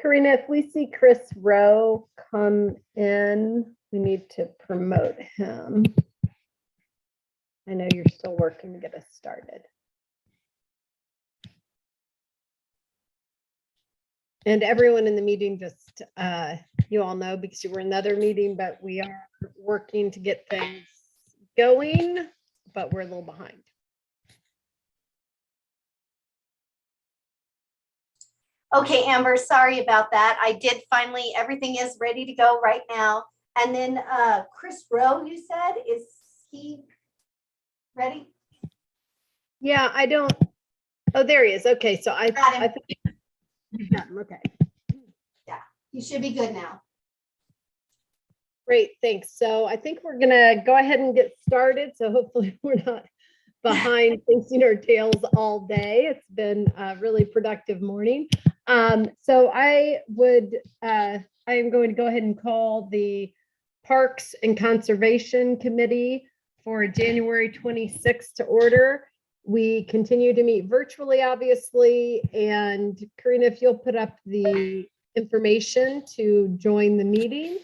Karina, if we see Chris Rowe come in, we need to promote him. I know you're still working to get us started. And everyone in the meeting, just you all know because you were in another meeting, but we are working to get things going, but we're a little behind. Okay, Amber, sorry about that. I did finally, everything is ready to go right now. And then Chris Rowe, you said, is he ready? Yeah, I don't. Oh, there he is. Okay, so I Got him. think okay. Yeah, you should be good now. Great, thanks. So I think we're gonna go ahead and get started. So hopefully we're not behind chasing our tails all day. It's been a really productive morning. So I am going to go ahead and call the Parks and Conservation Committee for January 26th to order. We continue to meet virtually, obviously, and Karina, if you'll put up the information to join the meeting.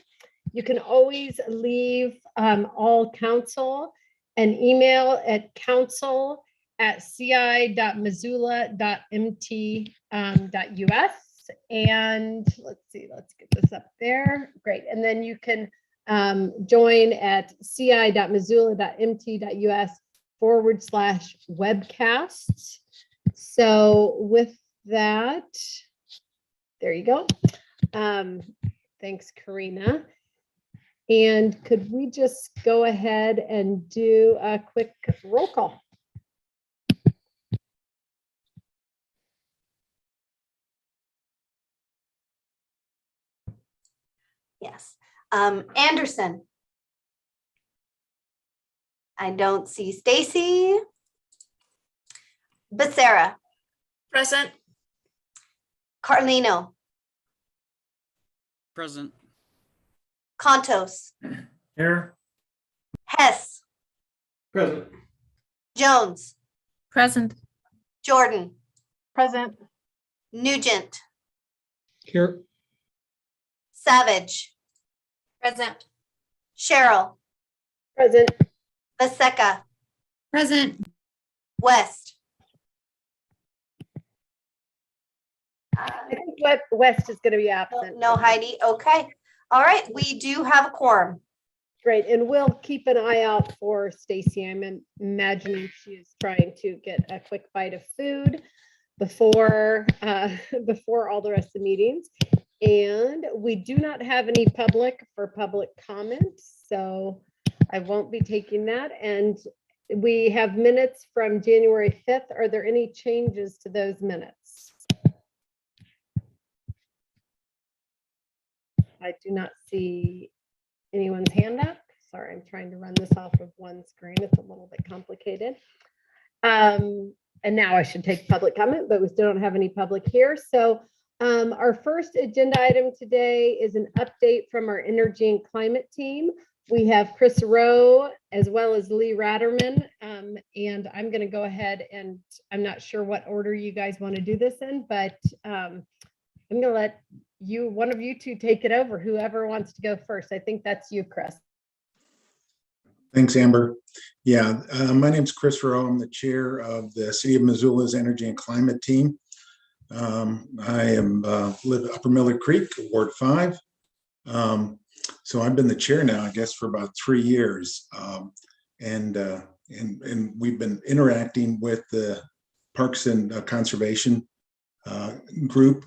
You can always leave all council an email at council@ci.missoula.mt.us. And let's see, let's get this up there. Great. And then you can join at ci.missoula.mt.us/webcasts. So with that, there you go. Thanks, Karina. And could we just go ahead and do a quick roll call? Yes. Anderson. I don't see Stacy. Becerra. Present. Carlino. Present. Contos. Here. Hess. Present. Jones. Present. Jordan. Present. Nugent. Here. Savage. Present. Cheryl. Present. Becerra. Present. West. I think West is going to be absent. No Heidi. Okay. All right. We do have a quorum. Great. And we'll keep an eye out for Stacy. I'm imagining she is trying to get a quick bite of food before all the rest of the meetings. And we do not have any public comment, so I won't be taking that. And we have minutes from January 5th. Are there any changes to those minutes? I do not see anyone's hand up. Sorry, I'm trying to run this off of one screen. It's a little bit complicated. And now I should take public comment, but we still don't have any public here. So our first agenda item today is an update from our energy and climate team. We have Chris Rowe as well as Lee Ratterman. And I'm going to go ahead and I'm not sure what order you guys want to do this in, but I'm going to let one of you two take it over, whoever wants to go first. I think that's you, Chris. Thanks, Amber. Yeah, my name's Chris Rowe. I'm the chair of the City of Missoula's Energy and Climate Team. I live Upper Miller Creek, Ward 5. So I've been the chair now, I guess, for about 3 years. And we've been interacting with the Parks and Conservation group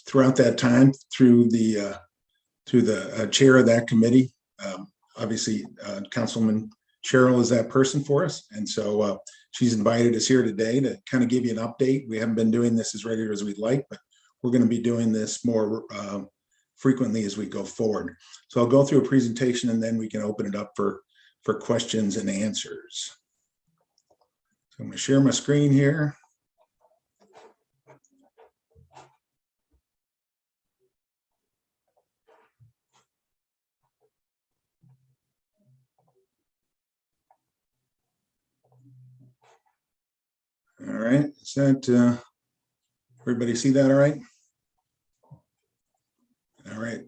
throughout that time through the chair of that committee. Obviously, Councilman Cheryl is that person for us. And so she's invited us here today to kind of give you an update. We haven't been doing this as regular as we'd like, but we're going to be doing this more frequently as we go forward. So I'll go through a presentation and then we can open it up for questions and answers. So I'm going to share my screen here. All right, is that everybody see that all right? right.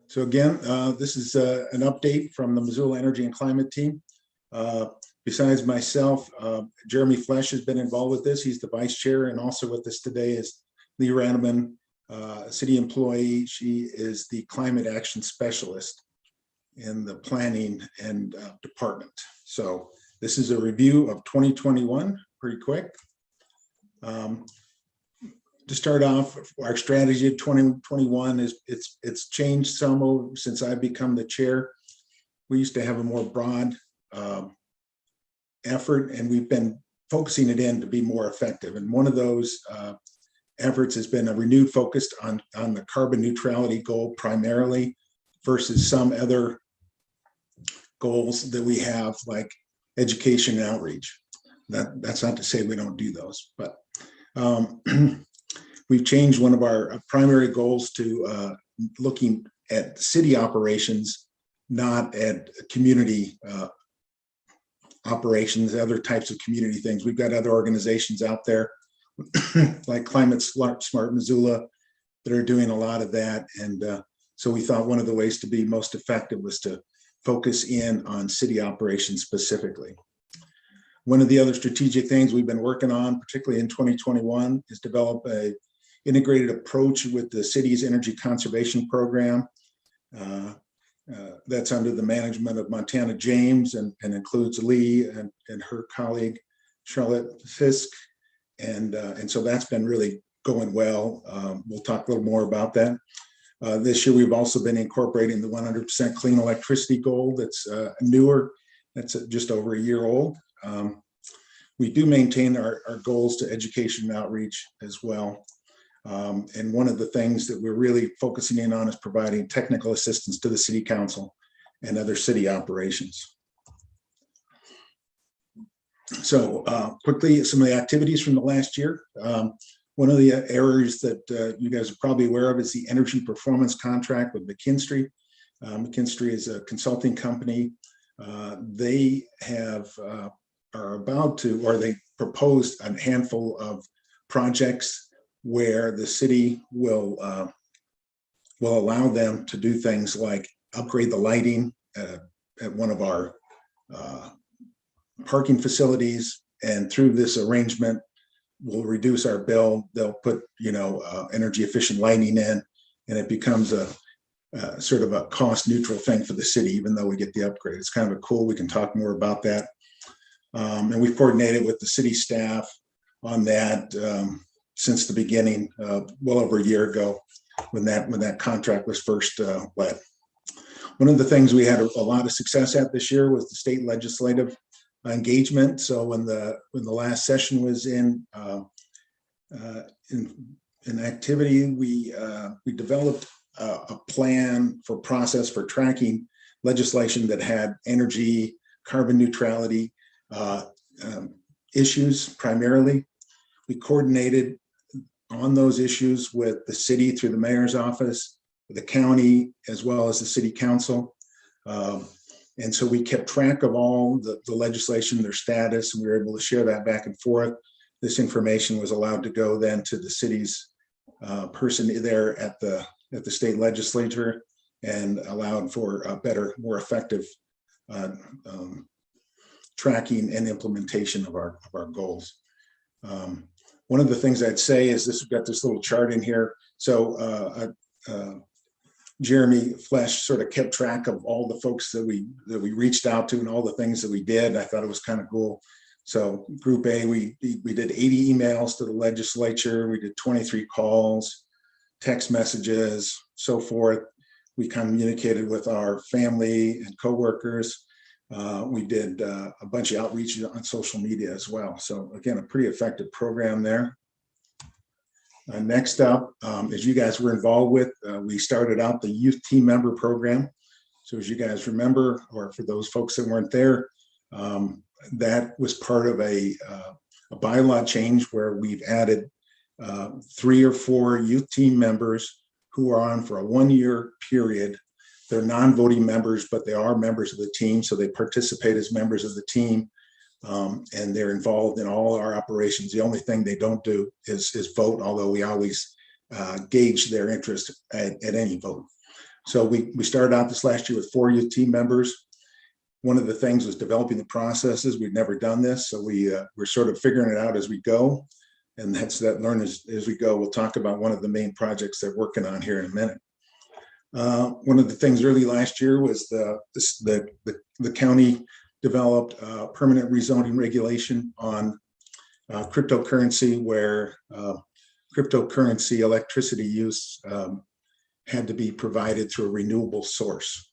So again, this is an update from the Missoula Energy and Climate team. Besides myself, Jeremy Flesch has been involved with this. He's the vice chair, and also with us today is Lee Ranaman, a city employee. She is the climate action specialist in the planning and department. So this is a review of 2021, pretty quick. To start off, our strategy of 2021 is it's changed some since I've become the chair. We used to have a more broad effort, and we've been focusing it in to be more effective. And one of those efforts has been a renewed focus on the carbon neutrality goal primarily versus some other goals that we have, like education and outreach. That's not to say we don't do those, but we've changed one of our primary goals to looking at city operations, not at community operations, other types of community things. We've got other organizations out there like Climate Smart Missoula that are doing a lot of that. And so we thought one of the ways to be most effective was to focus in on city operations specifically. One of the other strategic things we've been working on, particularly in 2021, is develop a integrated approach with the city's energy conservation program. That's under the management of Montana James and includes Lee and her colleague, Charlotte Fisk. And so that's been really going well. We'll talk a little more about that. This year, we've also been incorporating the 100% clean electricity goal that's newer. That's just over a year old. We do maintain our goals to education and outreach as well. And one of the things that we're really focusing in on is providing technical assistance to the city council and other city operations. So quickly, some of the activities from the last year. One of the areas that you guys are probably aware of is the energy performance contract with Mckinstry. Mckinstry is a consulting company. They are about to, or they proposed a handful of projects where the city will allow them to do things like upgrade the lighting at one of our parking facilities, and through this arrangement, we'll reduce our bill. They'll put energy efficient lighting in, and it becomes a sort of a cost neutral thing for the city, even though we get the upgrade. It's kind of a cool. We can talk more about that, and we've coordinated with the city staff on that. Since the beginning, well over a year ago, when that contract was first let. One of the things we had a lot of success at this year was the state legislative engagement. So when the last session was in activity, we developed a plan for process for tracking legislation that had energy, carbon neutrality issues primarily. We coordinated on those issues with the city through the mayor's office, the county, as well as the city council. And so we kept track of all the legislation, their status, and we were able to share that back and forth. This information was allowed to go then to the city's person there at the state legislature, and allowed for a better, more effective tracking and implementation of our goals. One of the things I'd say is this, we've got this little chart in here. So Jeremy Flesch sort of kept track of all the folks that we reached out to and all the things that we did. I thought it was kind of cool. So Group A, we did 80 emails to the legislature. We did 23 calls, text messages, so forth. We communicated with our family and coworkers. We did a bunch of outreach on social media as well. So again, a pretty effective program there. Next up, as you guys were involved with, we started out the youth team member program. So as you guys remember, or for those folks that weren't there, that was part of a bylaw change where we've added 3 or 4 youth team members who are on for a 1-year period. They're non-voting members, but they are members of the team. So they participate as members of the team, and they're involved in all our operations. The only thing they don't do is vote, although we always gauge their interest at any vote. So we started out this last year with 4 youth team members. One of the things was developing the processes. We've never done this, so we're sort of figuring it out as we go. And that's that learn as we go. We'll talk about one of the main projects they're working on here in a minute. One of the things early last year was the county developed permanent rezoning regulation on cryptocurrency, where cryptocurrency electricity use had to be provided through a renewable source.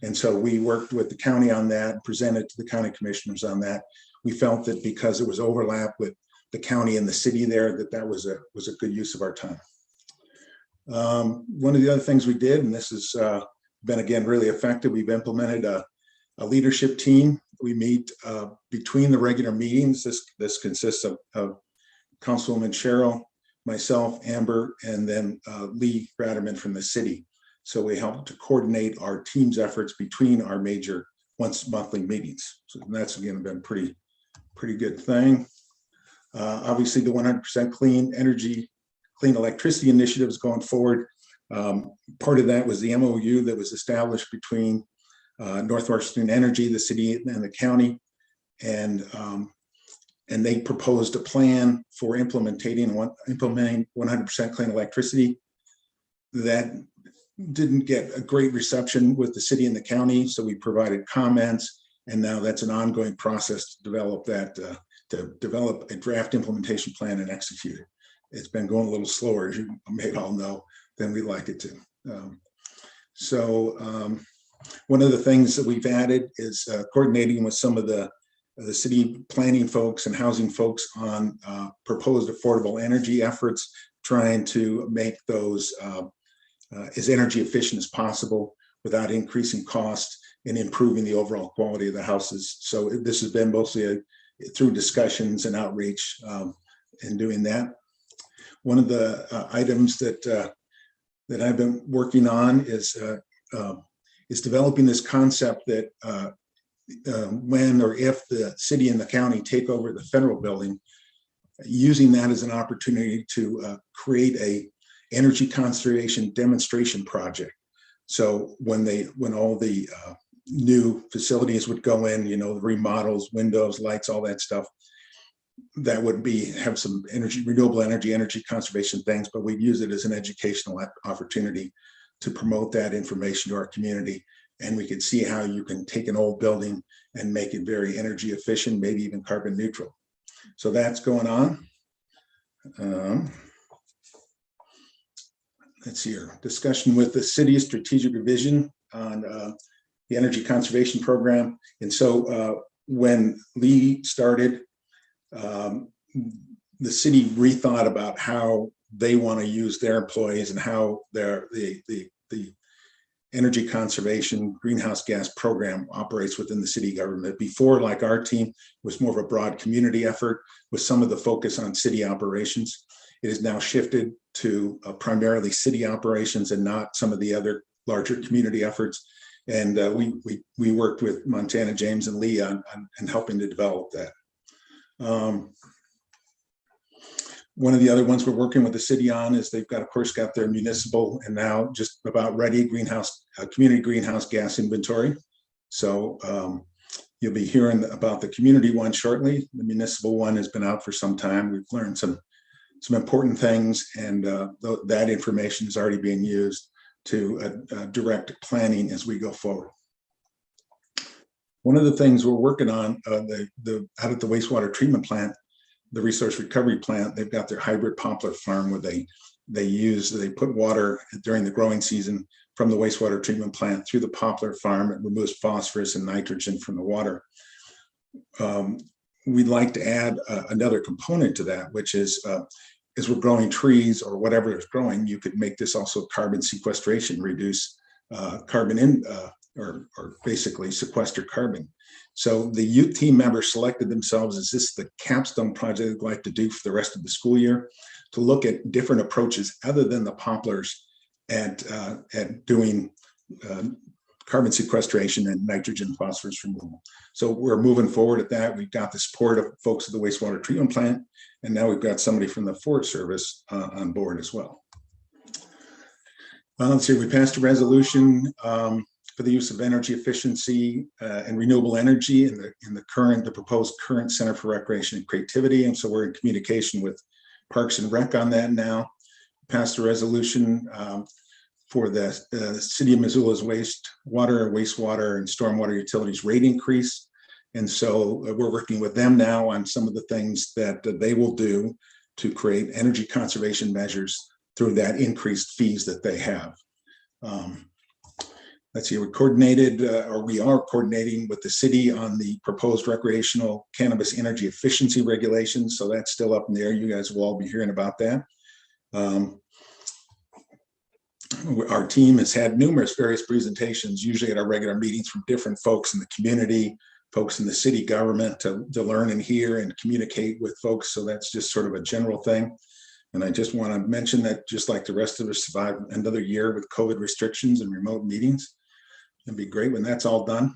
And so we worked with the county on that, presented to the county commissioners on that. We felt that because it was overlap with the county and the city there, that was a good use of our time. One of the other things we did, and this has been again really effective, we've implemented a leadership team. We meet between the regular meetings. This consists of Councilwoman Cheryl, myself, Amber, and then Lee Ratterman from the city. So we help to coordinate our team's efforts between our major once monthly meetings. So that's again been pretty good thing. Obviously, the 100% clean energy, clean electricity initiatives going forward. Part of that was the MOU that was established between Northwestern Energy, the city, and the county, and they proposed a plan for implementing 100% clean electricity. That didn't get a great reception with the city and the county, so we provided comments, and now that's an ongoing process to develop that, to develop a draft implementation plan and execute it. It's been going a little slower, as you may all know, than we'd like it to. One of the things that we've added is coordinating with some of the city planning folks and housing folks on proposed affordable energy efforts, trying to make those as energy efficient as possible without increasing costs and improving the overall quality of the houses. So this has been mostly through discussions and outreach in doing that. One of the items that I've been working on is developing this concept that when or if the city and the county take over the federal building, using that as an opportunity to create a energy conservation demonstration project. So when all the new facilities would go in, the remodels, windows, lights, all that stuff, that would have some renewable energy conservation things, but we'd use it as an educational opportunity to promote that information to our community. And we could see how you can take an old building and make it very energy efficient, maybe even carbon neutral. So that's going on. Let's see here, discussion with the city's strategic revision on the energy conservation program. And so when Lee started, the city rethought about how they want to use their employees and how the energy conservation greenhouse gas program operates within the city government. Before, like our team, was more of a broad community effort with some of the focus on city operations. It is now shifted to primarily city operations and not some of the other larger community efforts. And we worked with Montana, James, and Lee on helping to develop that. One of the other ones we're working with the city on is they've got, of course, got their municipal and now just about ready community greenhouse gas inventory. So you'll be hearing about the community one shortly. The municipal one has been out for some time. We've learned some important things, and that information is already being used to direct planning as we go forward. One of the things we're working on, out at the wastewater treatment plant, the resource recovery plant, they've got their hybrid poplar farm where they put water during the growing season from the wastewater treatment plant through the poplar farm. It removes phosphorus and nitrogen from the water. We'd like to add another component to that, which is as we're growing trees or whatever is growing, you could make this also carbon sequestration, reduce carbon in or basically sequester carbon. So the youth team members selected themselves as this the capstone project they'd like to do for the rest of the school year, to look at different approaches other than the poplars at doing carbon sequestration and nitrogen phosphorus removal. So we're moving forward at that. We've got the support of folks at the wastewater treatment plant, and now we've got somebody from the Forest Service on board as well. Let's see, we passed a resolution for the use of energy efficiency and renewable energy in the proposed current Center for Recreation and Creativity. And so we're in communication with Parks and Rec on that now. Passed a resolution for the City of Missoula's wastewater, and stormwater utilities rate increase. And so we're working with them now on some of the things that they will do to create energy conservation measures through that increased fees that they have. Let's see, we are coordinating with the city on the proposed recreational cannabis energy efficiency regulations. So that's still up in the air. You guys will all be hearing about that. Our team has had numerous various presentations, usually at our regular meetings, from different folks in the community, folks in the city government to learn and hear and communicate with folks. So that's just sort of a general thing. And I just want to mention that just like the rest of us survived another year with COVID restrictions and remote meetings, it'd be great when that's all done.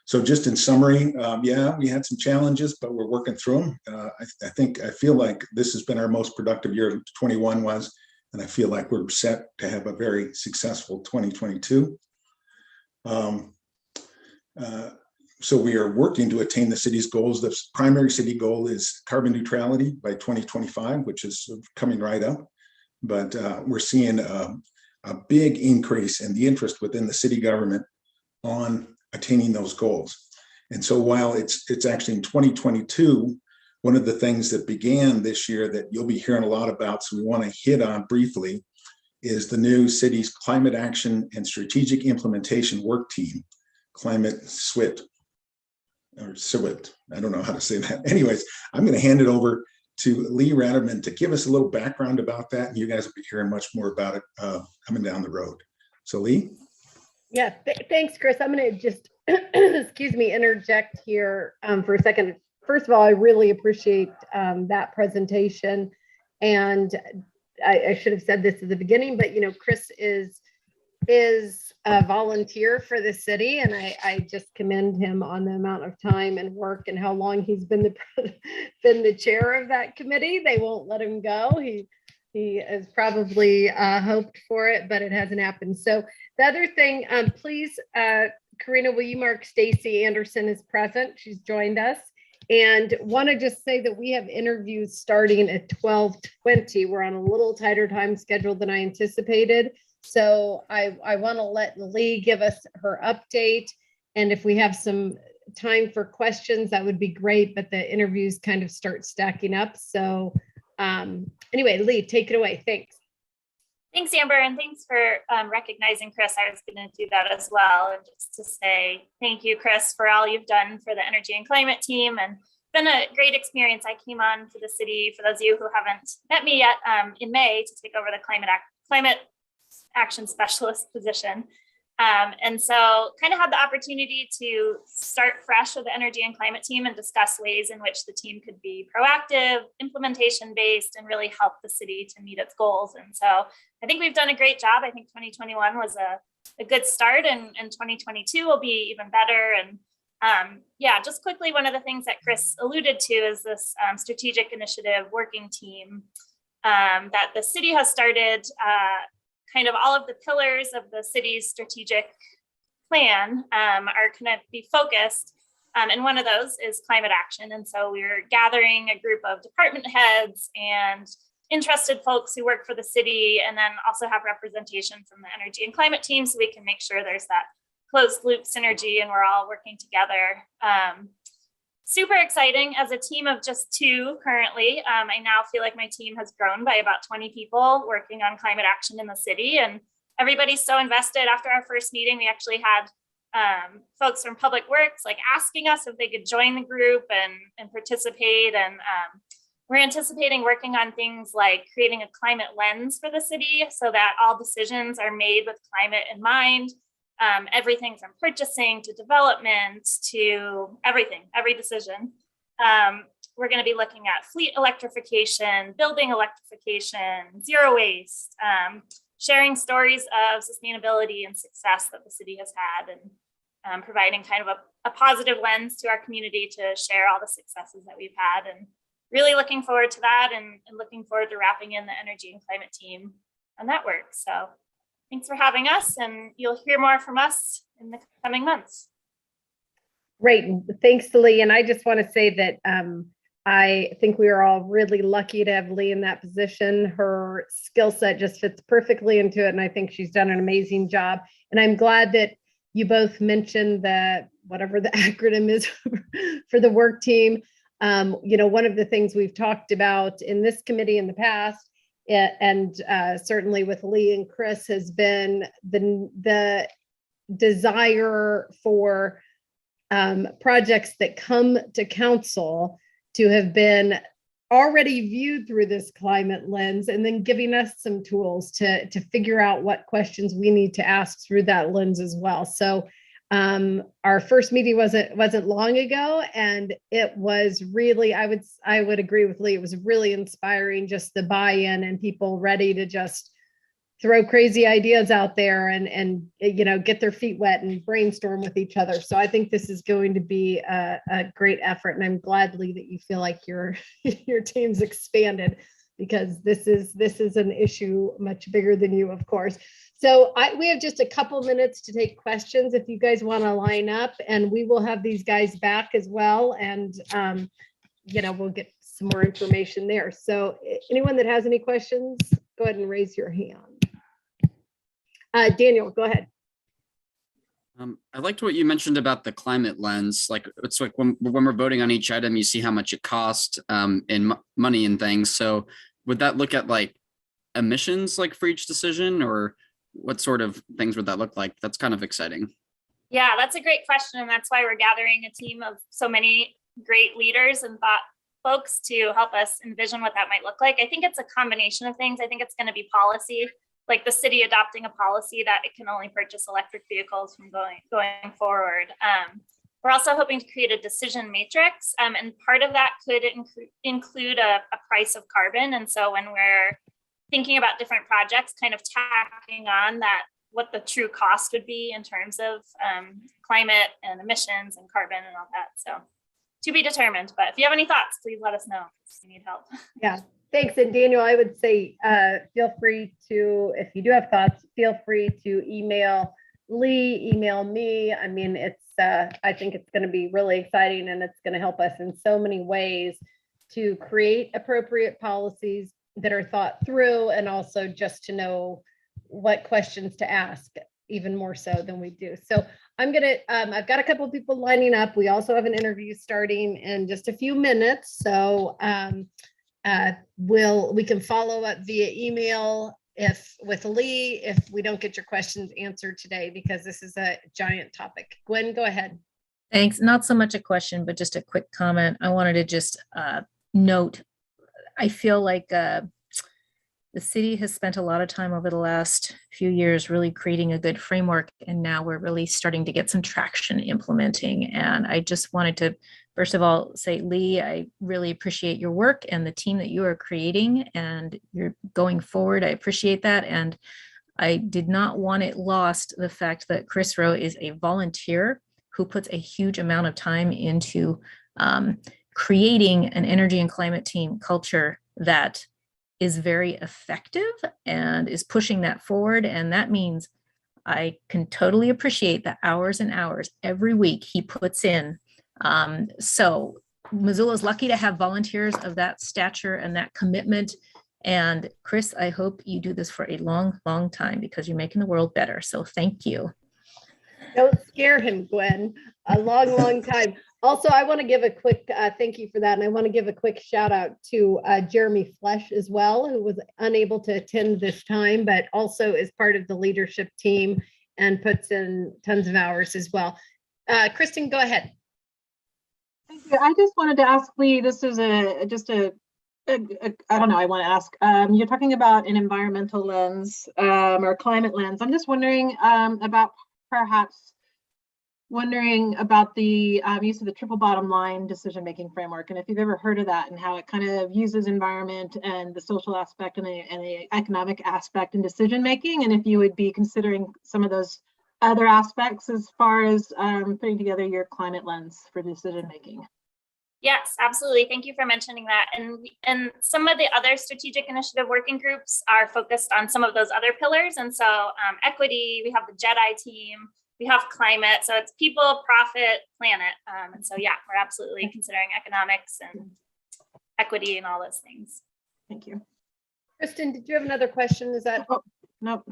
So just in summary, yeah, we had some challenges, but we're working through them. I feel like this has been our most productive year. 21 was, and I feel like we're set to have a very successful 2022. So we are working to attain the city's goals. The primary city goal is carbon neutrality by 2025, which is coming right up. But we're seeing a big increase in the interest within the city government on attaining those goals. And so while it's actually in 2022, one of the things that began this year that you'll be hearing a lot about, so we want to hit on briefly, is the new city's Climate Action and Strategic Implementation Work Team, Climate SWIT, or SWIT. I don't know how to say that. Anyways, I'm going to hand it over to Lee Ratterman to give us a little background about that. And you guys will be hearing much more about it coming down the road. So Lee? Yeah, thanks, Chris. I'm going to just, excuse me, interject here for a second. First of all, I really appreciate that presentation. And I should have said this at the beginning, but, you know, Chris is a volunteer for the city, and I just commend him on the amount of time and work and how long he's been the chair of that committee. They won't let him go. He has probably hoped for it, but it hasn't happened. So the other thing, please, Karina, will you mark Stacy Anderson is present? She's joined us. And want to just say that we have interviews starting at 12:20. We're on a little tighter time schedule than I anticipated. So I want to let Lee give us her update. And if we have some time for questions, that would be great. But the interviews kind of start stacking up. So anyway, Lee, take it away. Thanks. Thanks, Amber, and thanks for recognizing Chris. I was going to do that as well, and just to say thank you, Chris, for all you've done for the energy and climate team, and it's been a great experience. I came on to the city, for those of you who haven't met me yet, in May to take over the climate action specialist position. And so kind of had the opportunity to start fresh with the energy and climate team and discuss ways in which the team could be proactive, implementation based, and really help the city to meet its goals. And so I think we've done a great job. I think 2021 was a good start, and 2022 will be even better. And yeah, just quickly, one of the things that Chris alluded to is this strategic initiative working team that the city has started. Kind of all of the pillars of the city's strategic plan are going to be focused. And one of those is climate action. And so we're gathering a group of department heads and interested folks who work for the city, and then also have representation from the energy and climate team, so we can make sure there's that closed loop synergy and we're all working together. Super exciting. As a team of just 2 currently, I now feel like my team has grown by about 20 people working on climate action in the city, and everybody's so invested. After our first meeting, we actually had folks from Public Works like asking us if they could join the group and participate. And we're anticipating working on things like creating a climate lens for the city so that all decisions are made with climate in mind. Everything from purchasing to development to everything, every decision. We're going to be looking at fleet electrification, building electrification, zero waste, sharing stories of sustainability and success that the city has had, and providing kind of a positive lens to our community to share all the successes that we've had. And really looking forward to that, and looking forward to wrapping in the energy and climate team on that work. So thanks for having us, and you'll hear more from us in the coming months. Great. Thanks to Lee. And I just want to say that I think we are all really lucky to have Lee in that position. Her skill set just fits perfectly into it. And I think she's done an amazing job. And I'm glad that you both mentioned that whatever the acronym is for the work team. One of the things we've talked about in this committee in the past, and certainly with Lee and Chris, has been the desire for projects that come to council to have been already viewed through this climate lens, and then giving us some tools to figure out what questions we need to ask through that lens as well. So our first meeting wasn't long ago, and it was really, I would agree with Lee, it was really inspiring, just the buy-in and people ready to just throw crazy ideas out there and get their feet wet and brainstorm with each other. So I think this is going to be a great effort, and I'm glad, Lee, that you feel like your team's expanded, because this is an issue much bigger than you, of course. So we have just a couple minutes to take questions if you guys want to line up, and we will have these guys back as well, and we'll get some more information there. So anyone that has any questions, go ahead and raise your hand. Daniel, go ahead. I liked what you mentioned about the climate lens. Like, it's like when we're voting on each item, you see how much it costs in money and things. So would that look at like emissions, like for each decision, or what sort of things would that look like? That's kind of exciting. Yeah, that's a great question. And that's why we're gathering a team of so many great leaders and thought folks to help us envision what that might look like. I think it's a combination of things. I think it's going to be policy, like the city adopting a policy that it can only purchase electric vehicles from going forward. We're also hoping to create a decision matrix, and part of that could include a price of carbon. And so when we're thinking about different projects, kind of tacking on that, what the true cost would be in terms of climate and emissions and carbon and all that. So to be determined, but if you have any thoughts, please let us know if you need help. Yeah. Thanks. And Daniel, I would say, feel free to, if you do have thoughts, feel free to email Lee, email me. I mean, I think it's going to be really exciting, and it's going to help us in so many ways to create appropriate policies that are thought through, and also just to know what questions to ask, even more so than we do. So I've got a couple of people lining up. We also have an interview starting in just a few minutes. So we can follow up via email with Lee if we don't get your questions answered today, because this is a giant topic. Gwen, go ahead. Thanks. Not so much a question, but just a quick comment. I wanted to just note, I feel like the city has spent a lot of time over the last few years really creating a good framework, and now we're really starting to get some traction implementing. And I just wanted to, first of all, say, Lee, I really appreciate your work and the team that you are creating, and you're going forward. I appreciate that. And I did not want it lost, the fact that Chris Rowe is a volunteer who puts a huge amount of time into creating an energy and climate team culture that is very effective and is pushing that forward. And that means I can totally appreciate the hours and hours every week he puts in. So Missoula is lucky to have volunteers of that stature and that commitment. And Chris, I hope you do this for a long, long time, because you're making the world better. So thank you. Don't scare him, Gwen. A long, long time. Also, I want to give a quick thank you for that. And I want to give a quick shout out to Jeremy Flesh as well, who was unable to attend this time, but also is part of the leadership team and puts in tons of hours as well. Kristen, go ahead. Thank you. I just wanted to ask Lee, this is I don't know, I want to ask, you're talking about an environmental lens or climate lens. I'm just wondering about the use of the triple bottom line decision-making framework, and if you've ever heard of that, and how it kind of uses environment and the social aspect and the economic aspect in decision-making, and if you would be considering some of those other aspects as far as putting together your climate lens for decision-making. Yes, absolutely. Thank you for mentioning that. And some of the other strategic initiative working groups are focused on some of those other pillars. And so equity, we have the JEDI team, we have climate. So it's people, profit, planet. And so, yeah, we're absolutely considering economics and equity and all those things. Thank you. Kristen, did you have another question? Is that? Oh, no.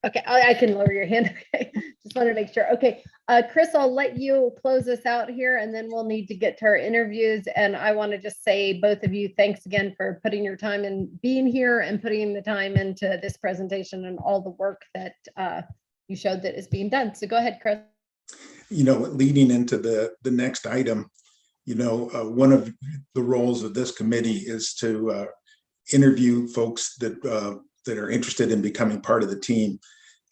Okay, I can lower your hand. Okay, just want to make sure. Okay, Chris, I'll let you close us out here, and then we'll need to get to our interviews. And I want to just say, both of you, thanks again for putting your time in being here and putting the time into this presentation and all the work that you showed that is being done. So go ahead, Chris. You know, leading into the next item, you know, one of the roles of this committee is to interview folks that are interested in becoming part of the team.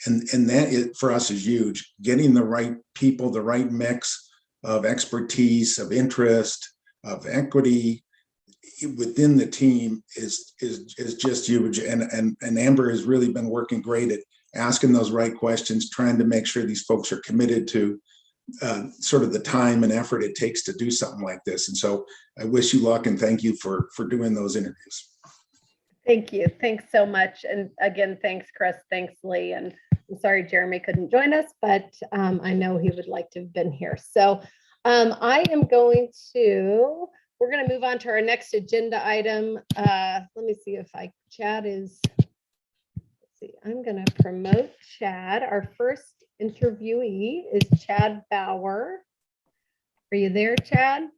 And that is, for us, is huge. Getting the right people, the right mix of expertise, of interest, of equity within the team is just huge. And Amber has really been working great at asking those right questions, trying to make sure these folks are committed to sort of the time and effort it takes to do something like this. And so I wish you luck and thank you for doing those interviews. Thank you. Thanks so much. And again, thanks, Chris. Thanks, Lee. And I'm sorry Jeremy couldn't join us, but I know he would like to have been here. So we're going to move on to our next agenda item. Let me see if Chad is, let's see, I'm going to promote Chad. Our first interviewee is Chad Bauer. Are you there, Chad?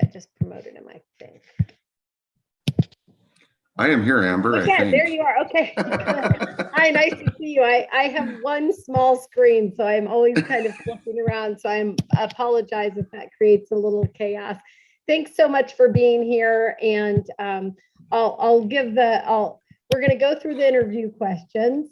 I just promoted him, I think. I am here, Amber. Okay, I think. there you are. Okay. Hi, nice to see you. I have one small screen, so I'm always kind of flipping around. So I apologize if that creates a little chaos. Thanks so much for being here. And we're going to go through the interview questions.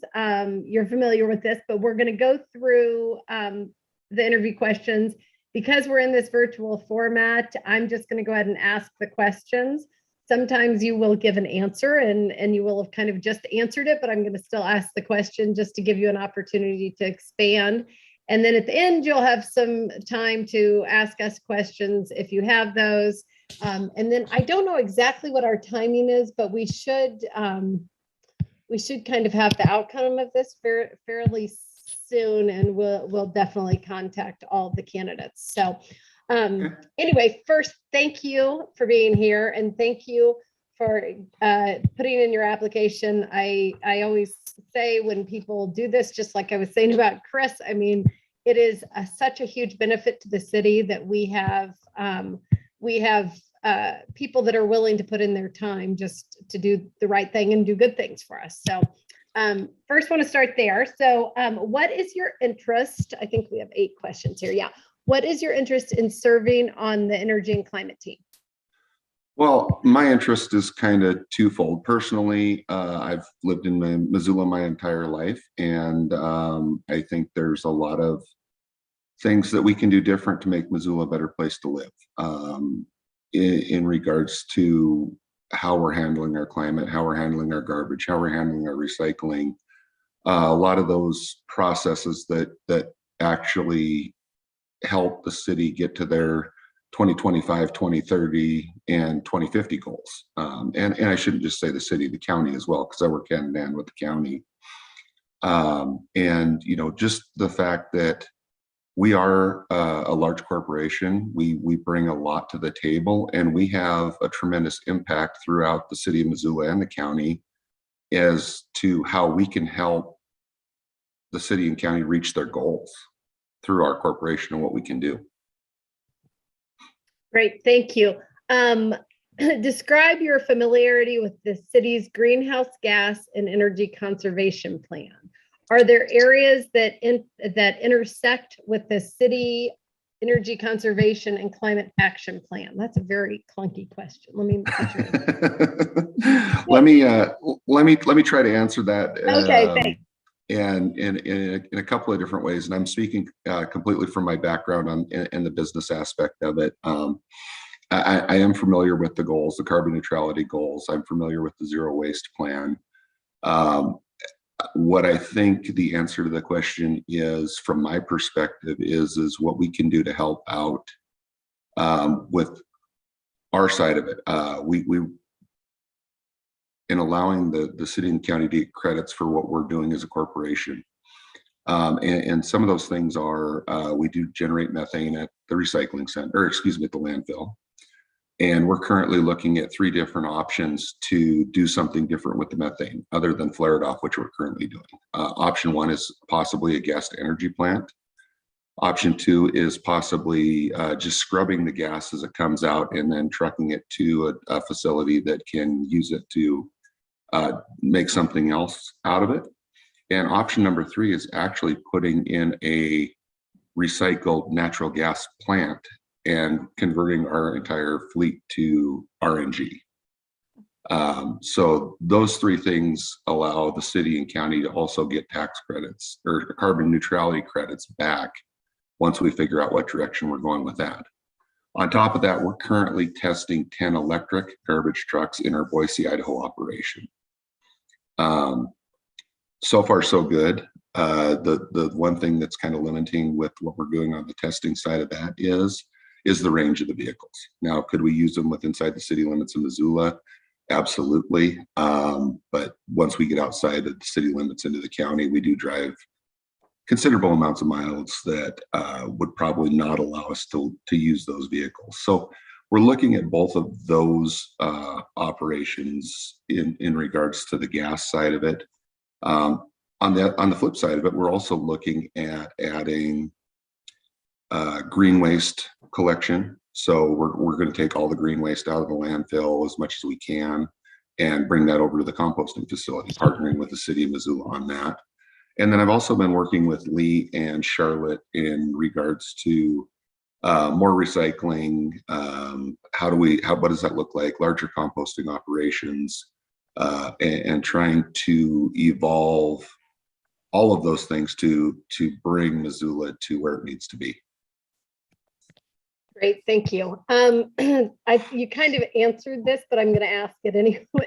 You're familiar with this, but we're going to go through the interview questions. Because we're in this virtual format, I'm just going to go ahead and ask the questions. Sometimes you will give an answer and you will have kind of just answered it, but I'm going to still ask the question just to give you an opportunity to expand. And then at the end, you'll have some time to ask us questions if you have those. And then I don't know exactly what our timing is, but we should kind of have the outcome of this fairly soon, and we'll definitely contact all of the candidates. So anyway, first, thank you for being here, and thank you for putting in your application. I always say when people do this, just like I was saying about Chris, I mean, it is such a huge benefit to the city that we have people that are willing to put in their time just to do the right thing and do good things for us. So first want to start there. So what is your interest? I think we have 8 questions here. Yeah. What is your interest in serving on the energy and climate team? Well, my interest is kind of twofold. Personally, I've lived in Missoula my entire life, and I think there's a lot of things that we can do different to make Missoula a better place to live in regards to how we're handling our climate, how we're handling our garbage, how we're handling our recycling. A lot of those processes that actually help the city get to their 2025, 2030, and 2050 goals. And I shouldn't just say the city, the county as well, because I work hand in hand with the county. And, you know, just the fact that we are a large corporation, we bring a lot to the table, and we have a tremendous impact throughout the city of Missoula and the county as to how we can help the city and county reach their goals through our corporation and what we can do. Great, thank you. Describe your familiarity with the city's greenhouse gas and energy conservation plan. Are there areas that intersect with the city energy conservation and climate action plan? That's a very clunky question. Let me try to answer that. Okay, thanks. And in a couple of different ways, and I'm speaking completely from my background in the business aspect of it. I am familiar with the goals, the carbon neutrality goals. I'm familiar with the zero waste plan. what I think the answer to the question is, from my perspective, is what we can do to help out with our side of it. We in allowing the city and county to get credits for what we're doing as a corporation. And some of those things are, we do generate methane at the recycling center, or excuse me, at the landfill. And we're currently looking at 3 different options to do something different with the methane other than flare it off, which we're currently doing. Option 1 is possibly a gas to energy plant. Option 2 is possibly just scrubbing the gas as it comes out and then trucking it to a facility that can use it to make something else out of it. And option number 3 is actually putting in a recycled natural gas plant and converting our entire fleet to RNG. So those 3 things allow the city and county to also get tax credits or carbon neutrality credits back once we figure out what direction we're going with that. On top of that, we're currently testing 10 electric garbage trucks in our Boise, Idaho operation. So far, so good. The one thing that's kind of limiting with what we're doing on the testing side of that is the range of the vehicles. Now, could we use them with inside the city limits of Missoula? Absolutely. But once we get outside of the city limits into the county, we do drive considerable amounts of miles that would probably not allow us to use those vehicles. So we're looking at both of those operations in regards to the gas side of it. On the flip side of it, we're also looking at adding green waste collection. So we're going to take all the green waste out of the landfill as much as we can and bring that over to the composting facility, partnering with the city of Missoula on that. And then I've also been working with Lee and Charlotte in regards to more recycling. What does that look like? Larger composting operations, and trying to evolve all of those things to bring Missoula to where it needs to be. Great, thank you. You kind of answered this, but I'm going to ask it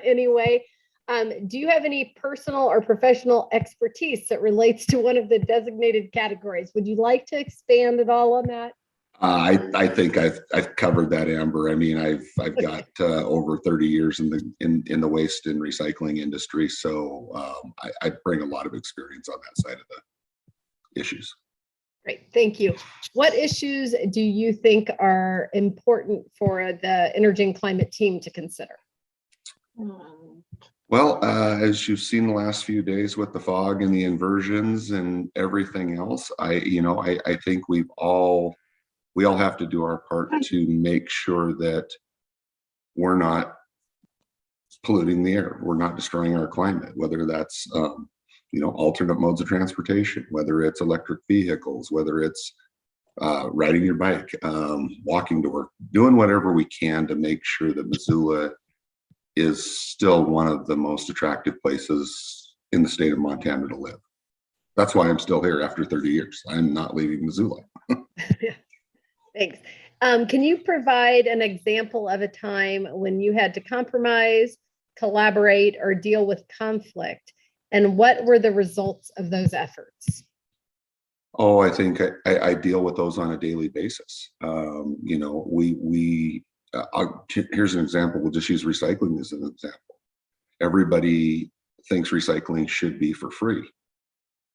anyway. Do you have any personal or professional expertise that relates to one of the designated categories? Would you like to expand at all on that? I think I've covered that, Amber. I mean, I've got over 30 years in the waste and recycling industry, so I bring a lot of experience on that side of the issues. Great, thank you. What issues do you think are important for the energy and climate team to consider? Well, as you've seen the last few days with the fog and the inversions and everything else, I think we all have to do our part to make sure that we're not polluting the air, we're not destroying our climate, whether that's alternate modes of transportation, whether it's electric vehicles, whether it's riding your bike, walking to work, doing whatever we can to make sure that Missoula is still one of the most attractive places in the state of Montana to live. That's why I'm still here after 30 years. I'm not leaving Missoula. Thanks. Can you provide an example of a time when you had to compromise, collaborate, or deal with conflict? And what were the results of those efforts? Oh, I think I deal with those on a daily basis. Here's an example. We'll just use recycling as an example. Everybody thinks recycling should be for free.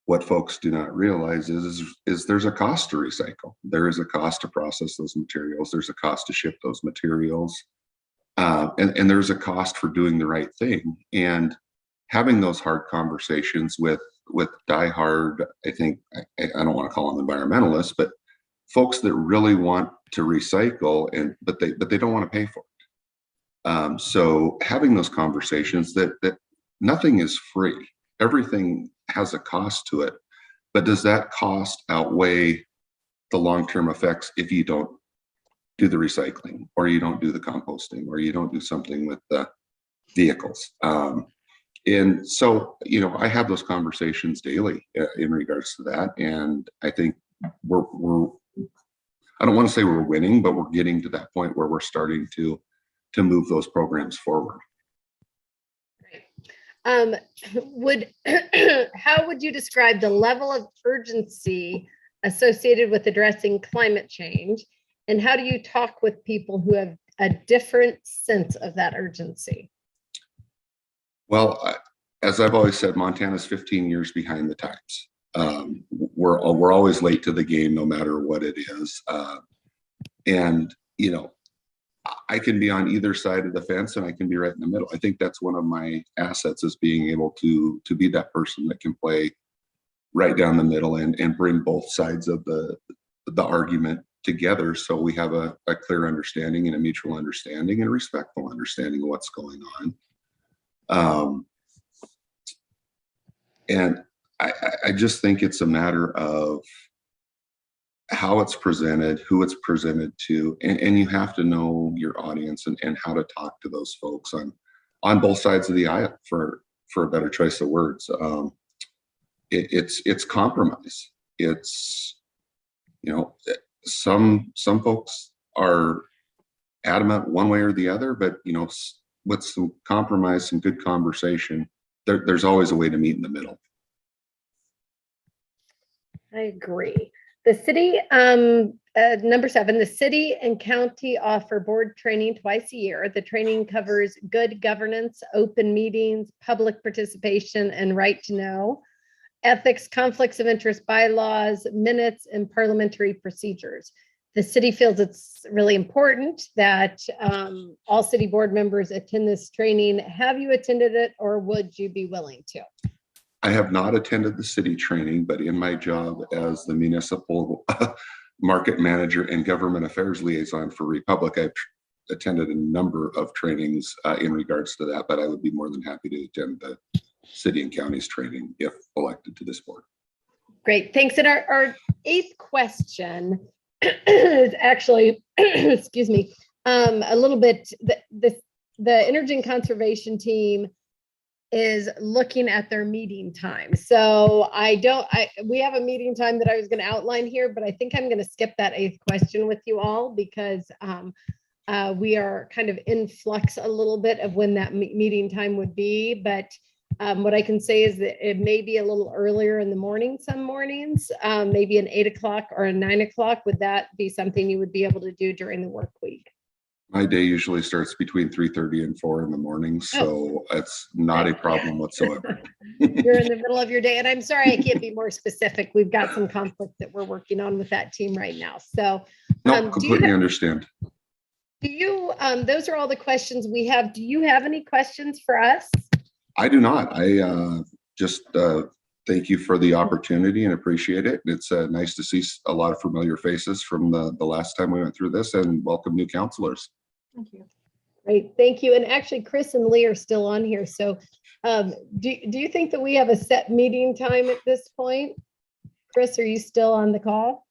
What folks do not realize is there's a cost to recycle. There is a cost to process those materials. There's a cost to ship those materials. And there's a cost for doing the right thing. And having those hard conversations with diehard, I don't want to call them environmentalists, but folks that really want to recycle but they don't want to pay for it. So having those conversations that nothing is free. Everything has a cost to it, but does that cost outweigh the long-term effects if you don't do the recycling, or you don't do the composting, or you don't do something with the vehicles? And so, I have those conversations daily in regards to that. And I think I don't want to say we're winning, but we're getting to that point where we're starting to move those programs forward. Would how would you describe the level of urgency associated with addressing climate change? And how do you talk with people who have a different sense of that urgency? Well, as I've always said, Montana's 15 years behind the times. We're always late to the game, no matter what it is. And you know, I can be on either side of the fence, and I can be right in the middle. I think that's one of my assets, is being able to be that person that can play right down the middle and bring both sides of the argument together, so we have a clear understanding and a mutual understanding and a respectful understanding of what's going on. And I just think it's a matter of how it's presented, who it's presented to, and you have to know your audience and how to talk to those folks on both sides of the aisle, for a better choice of words. It's compromise. It's, you know, some folks are adamant one way or the other, but you know, with some compromise, some good conversation, there's always a way to meet in the middle. I agree. The city, number 7, the city and county offer board training twice a year. The training covers good governance, open meetings, public participation, and right to know, ethics, conflicts of interest bylaws, minutes, and parliamentary procedures. The city feels it's really important that all city board members attend this training. Have you attended it, or would you be willing to? I have not attended the city training, but in my job as the municipal market manager and government affairs liaison for Republic, I've attended a number of trainings in regards to that, but I would be more than happy to attend the city and county's training if elected to this board. Great, thanks. And our 8th question is actually, excuse me, a little bit, the Energy and Conservation team is looking at their meeting time. So we have a meeting time that I was going to outline here, but I think I'm going to skip that 8th question with you all, because we are kind of in flux a little bit of when that meeting time would be. But what I can say is that it may be a little earlier in the morning, some mornings, maybe an 8 o'clock or a 9 o'clock. Would that be something you would be able to do during the work week? my day usually starts between 3:30 and 4 in the morning, so it's not a problem whatsoever. You're in the middle of your day, and I'm sorry I can't be more specific. We've got some conflict that we're working on with that team right now. So no, completely understand. Do you, those are all the questions we have. Do you have any questions for us? I do not. I just thank you for the opportunity and appreciate it. It's nice to see a lot of familiar faces from the last time we went through this, and welcome new counselors. Thank you. Great, thank you. And actually, Chris and Lee are still on here. So do you think that we have a set meeting time at this point? Chris, are you still on the call?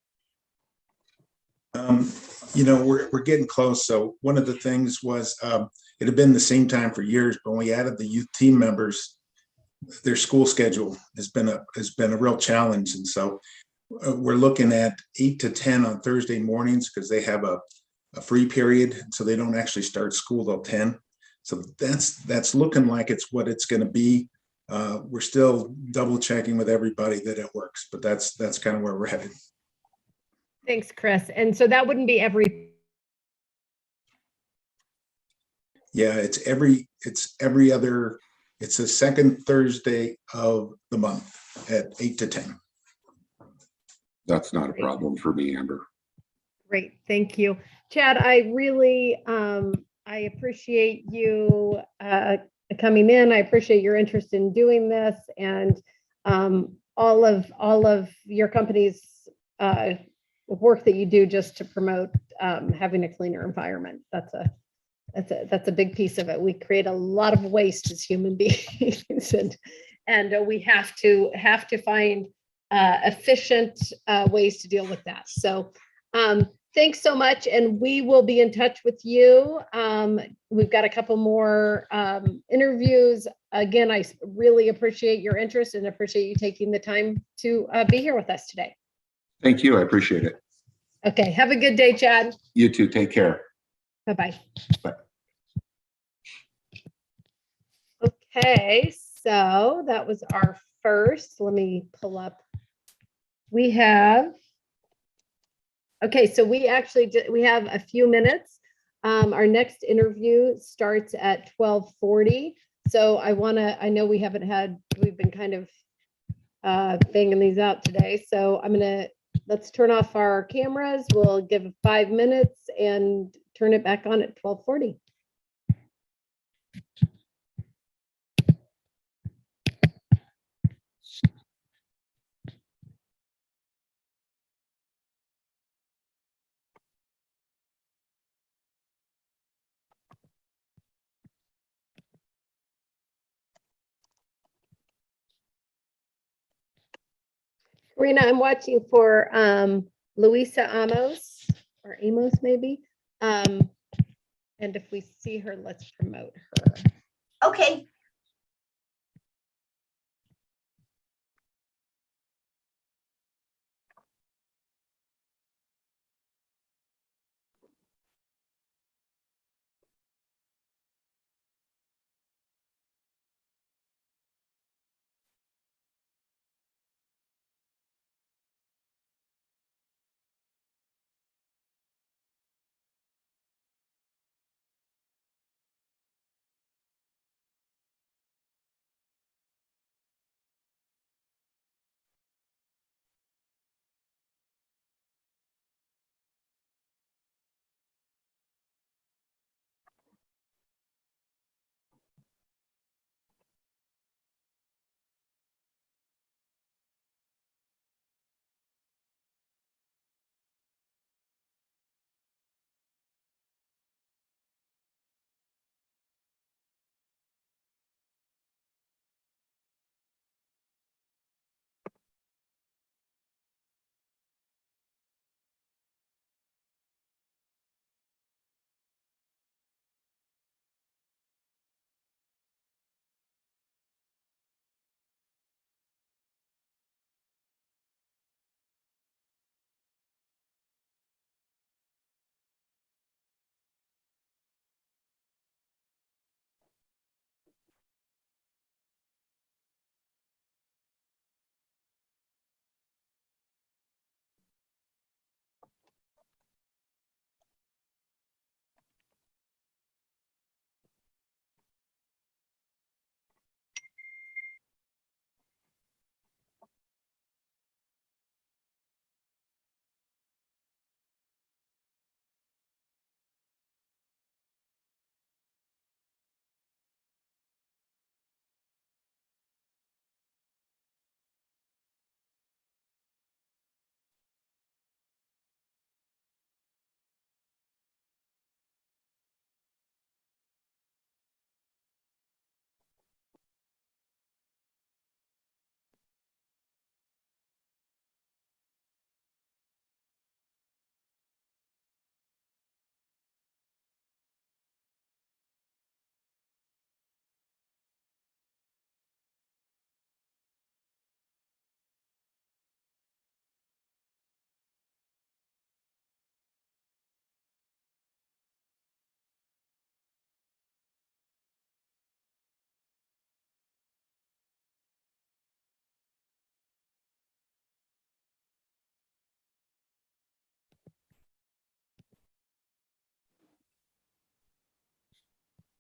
You know, we're getting close. So one of the things was it had been the same time for years, but when we added the youth team members, their school schedule has been a real challenge. And so we're looking at 8 to 10 on Thursday mornings because they have a free period. So they don't actually start school till 10. So that's looking like it's what it's going to be. We're still double checking with everybody that it works, but that's kind of where we're headed. Thanks, Chris. And so that wouldn't be every. Yeah, it's every other. It's the second Thursday of the month at 8 to 10. That's not a problem for me, Amber. Great, thank you. Chad, I really, I appreciate you coming in. I appreciate your interest in doing this, and all of your company's work that you do just to promote having a cleaner environment. That's a big piece of it. We create a lot of waste as human beings, and we have to find efficient ways to deal with that. So thanks so much, and we will be in touch with you. We've got a couple more interviews. Again, I really appreciate your interest and appreciate you taking the time to be here with us today. Thank you. I appreciate it. Okay. Have a good day, Chad. You too. Take care. Bye-bye. Bye. Okay. so that was our first. Let me pull up. We have, okay, so we actually, we have a few minutes. Our next interview starts at 12:40. So I know we've been kind of banging these out today. So let's turn off our cameras. We'll give 5 minutes and turn it back on at 12:40. Karina, I'm watching for Luisa Amos or Amos maybe. And if we see her, let's promote her. Okay.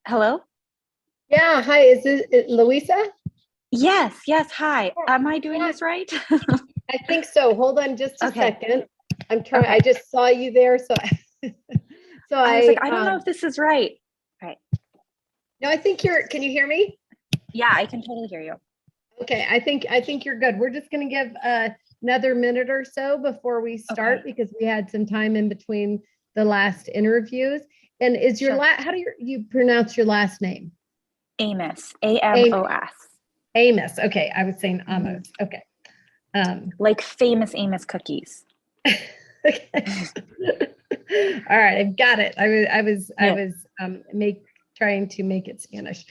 Hello? Yeah, hi, is this Luisa? Yes, yes. Hi. Am I doing this right? I think so. Hold on just a Okay. second. I'm trying, Okay. I just saw you there, so so I was like, I don't know if this is right. Right. no, I think can you hear me? Yeah, I can totally hear you. Okay, I think you're good. We're just gonna give another minute or so before we start Okay. because we had some time in between the last interviews. And is your Sure. how do you pronounce your last name? Amos. Amos. Amos. Okay, I was saying Mhm. Amos. Okay. Like famous Amos cookies. Okay. All right, I've got it. I was trying to make it Spanish.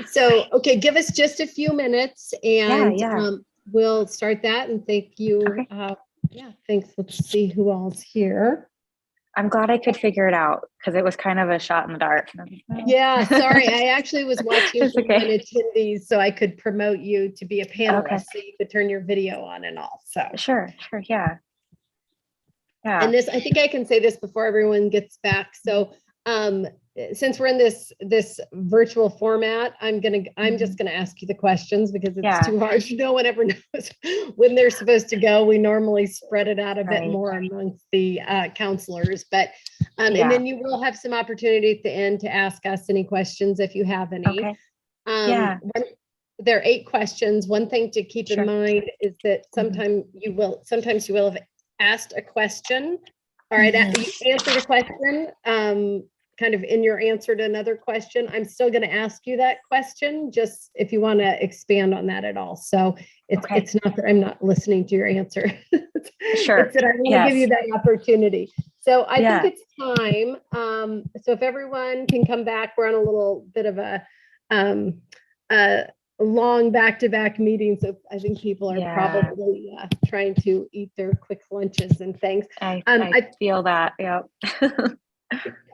So okay, give us just a few minutes and Yeah. we'll start that and thank you. Okay. Yeah, thanks. Let's see who all's here. I'm glad I could figure it out because it was kind of a shot in the dark. And I was like, "No." Yeah, sorry. I actually was watching It's for okay. one attendees so I could promote you to be a panelist, Okay. so you could turn your video on and all. So, Sure, yeah. Yeah. and this, I think I can say this before everyone gets back. So, since we're in this virtual format, I'm just gonna ask you the questions because it's Yeah. too hard. No one ever knows when they're supposed to go. We normally spread it out a bit Right. more amongst the counselors, but and Yeah. then you will have some opportunity at the end to ask us any questions if you have any. Okay. Yeah. There are 8 questions. One thing to keep Sure. in mind is that sometimes you will have asked a question. All right, you answered a question, kind of in your answer to another question. I'm still going to ask you that question, just if you want to expand on that at all. So Okay. it's not that I'm not listening to your answer. Sure. It's that I want to give you Yes. that opportunity. So I Yeah. think it's time. So if everyone can come back, we're on a little bit of a long back-to-back meeting. So I think people are Yeah. probably trying to eat their quick lunches and things. I I feel that. Yep.